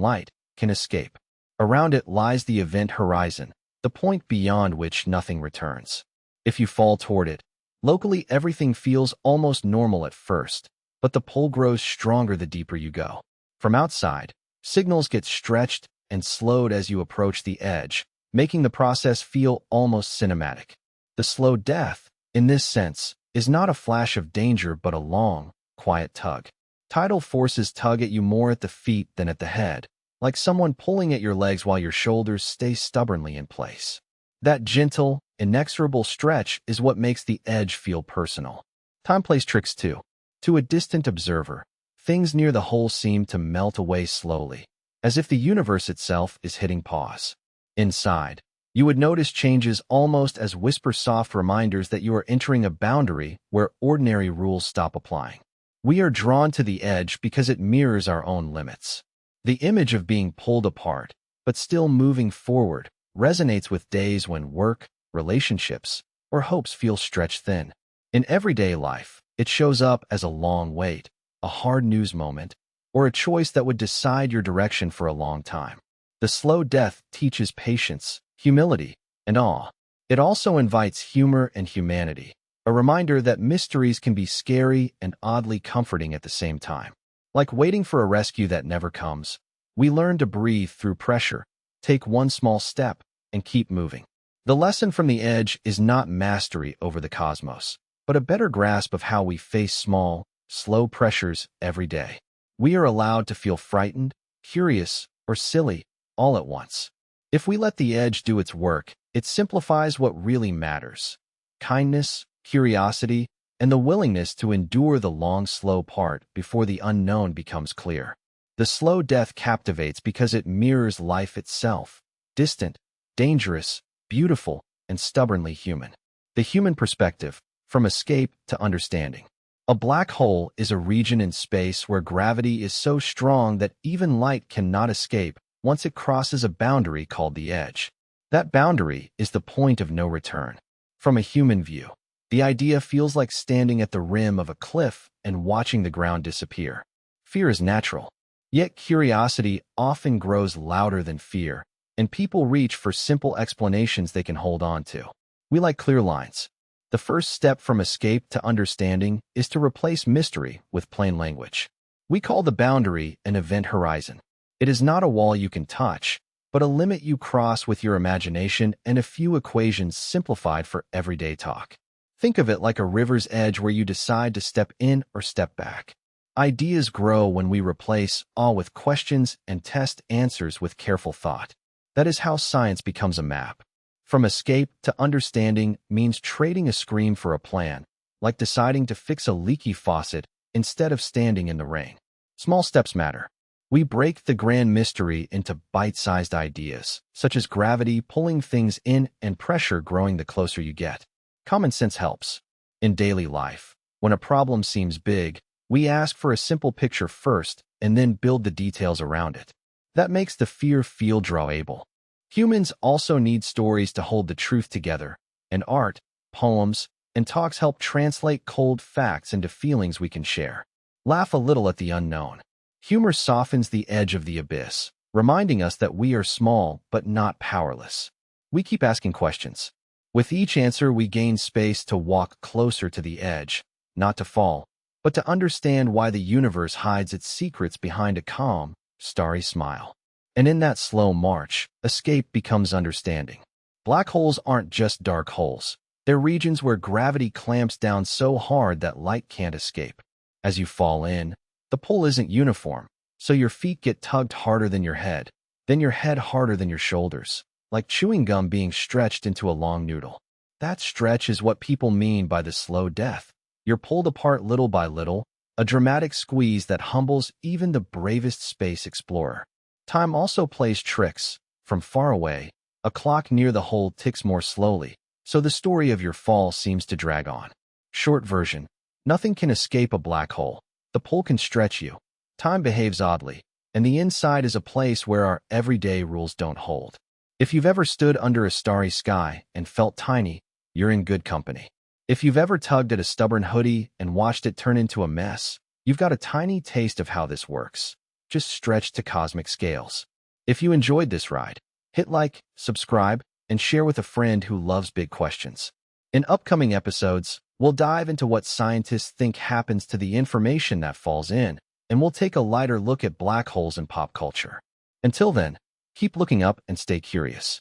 light, can escape. Around it lies the event horizon, the point beyond which nothing returns. If you fall toward it, locally everything feels almost normal at first, but the pull grows stronger the deeper you go. From outside, signals get stretched and slowed as you approach the edge, making the process feel almost cinematic. The slow death, in this sense, is not a flash of danger but a long, quiet tug. Tidal forces tug at you more at the feet than at the head, like someone pulling at your legs while your shoulders stay stubbornly in place. That gentle, inexorable stretch is what makes the edge feel personal. Time plays tricks too. To a distant observer, things near the hole seem to melt away slowly, as if the universe itself is hitting pause. Inside, you would notice changes almost as whisper-soft reminders that you are entering a boundary where ordinary rules stop applying. We are drawn to the edge because it mirrors our own limits. The image of being pulled apart, but still moving forward, resonates with days when work, relationships, or hopes feel stretched thin. In everyday life, it shows up as a long wait, a hard news moment, or a choice that would decide your direction for a long time. The slow death teaches patience, humility, and awe. It also invites humor and humanity, a reminder that mysteries can be scary and oddly comforting at the same time. Like waiting for a rescue that never comes, we learn to breathe through pressure, take one small step, and keep moving. The lesson from the edge is not mastery over the cosmos, but a better grasp of how we face small, slow pressures every day. We are allowed to feel frightened, curious, or silly, all at once. If we let the edge do its work, it simplifies what really matters: kindness, curiosity, and the willingness to endure the long, slow part before the unknown becomes clear. The slow death captivates because it mirrors life itself: distant, dangerous, beautiful, and stubbornly human. The human perspective, from escape to understanding. A black hole is a region in space where gravity is so strong that even light cannot escape once it crosses a boundary called the edge. That boundary is the point of no return. From a human view, the idea feels like standing at the rim of a cliff and watching the ground disappear. Fear is natural, yet curiosity often grows louder than fear, and people reach for simple explanations they can hold on to. We like clear lines. The first step from escape to understanding is to replace mystery with plain language. We call the boundary an event horizon. It is not a wall you can touch, but a limit you cross with your imagination and a few equations simplified for everyday talk. Think of it like a river's edge where you decide to step in or step back. Ideas grow when we replace awe with questions and test answers with careful thought. That is how science becomes a map. From escape to understanding means trading a scream for a plan, like deciding to fix a leaky faucet instead of standing in the rain. Small steps matter. We break the grand mystery into bite-sized ideas, such as gravity pulling things in and pressure growing the closer you get. Common sense helps. In daily life, when a problem seems big, we ask for a simple picture first and then build the details around it. That makes the fear feel drawable. Humans also need stories to hold the truth together, and art, poems, and talks help translate cold facts into feelings we can share. Laugh a little at the unknown. Humor softens the edge of the abyss, reminding us that we are small but not powerless. We keep asking questions. With each answer, we gain space to walk closer to the edge, not to fall, but to understand why the universe hides its secrets behind a calm, starry smile. And in that slow march, escape becomes understanding. Black holes aren't just dark holes. They're regions where gravity clamps down so hard that light can't escape. As you fall in, the pull isn't uniform, so your feet get tugged harder than your head, then your head harder than your shoulders, like chewing gum being stretched into a long noodle. That stretch is what people mean by the slow death. You're pulled apart little by little, a dramatic squeeze that humbles even the bravest space explorer. Time also plays tricks. From far away, a clock near the hole ticks more slowly, so the story of your fall seems to drag on. Short version: nothing can escape a black hole. The pull can stretch you. Time behaves oddly, and the inside is a place where our everyday rules don't hold. If you've ever stood under a starry sky and felt tiny, you're in good company. If you've ever tugged at a stubborn hoodie and watched it turn into a mess, you've got a tiny taste of how this works, just stretched to cosmic scales. If you enjoyed this ride, hit like, subscribe, and share with a friend who loves big questions. In upcoming episodes, we'll dive into what scientists think happens to the information that falls in, and we'll take a lighter look at black holes in pop culture. Until then, keep looking up and stay curious.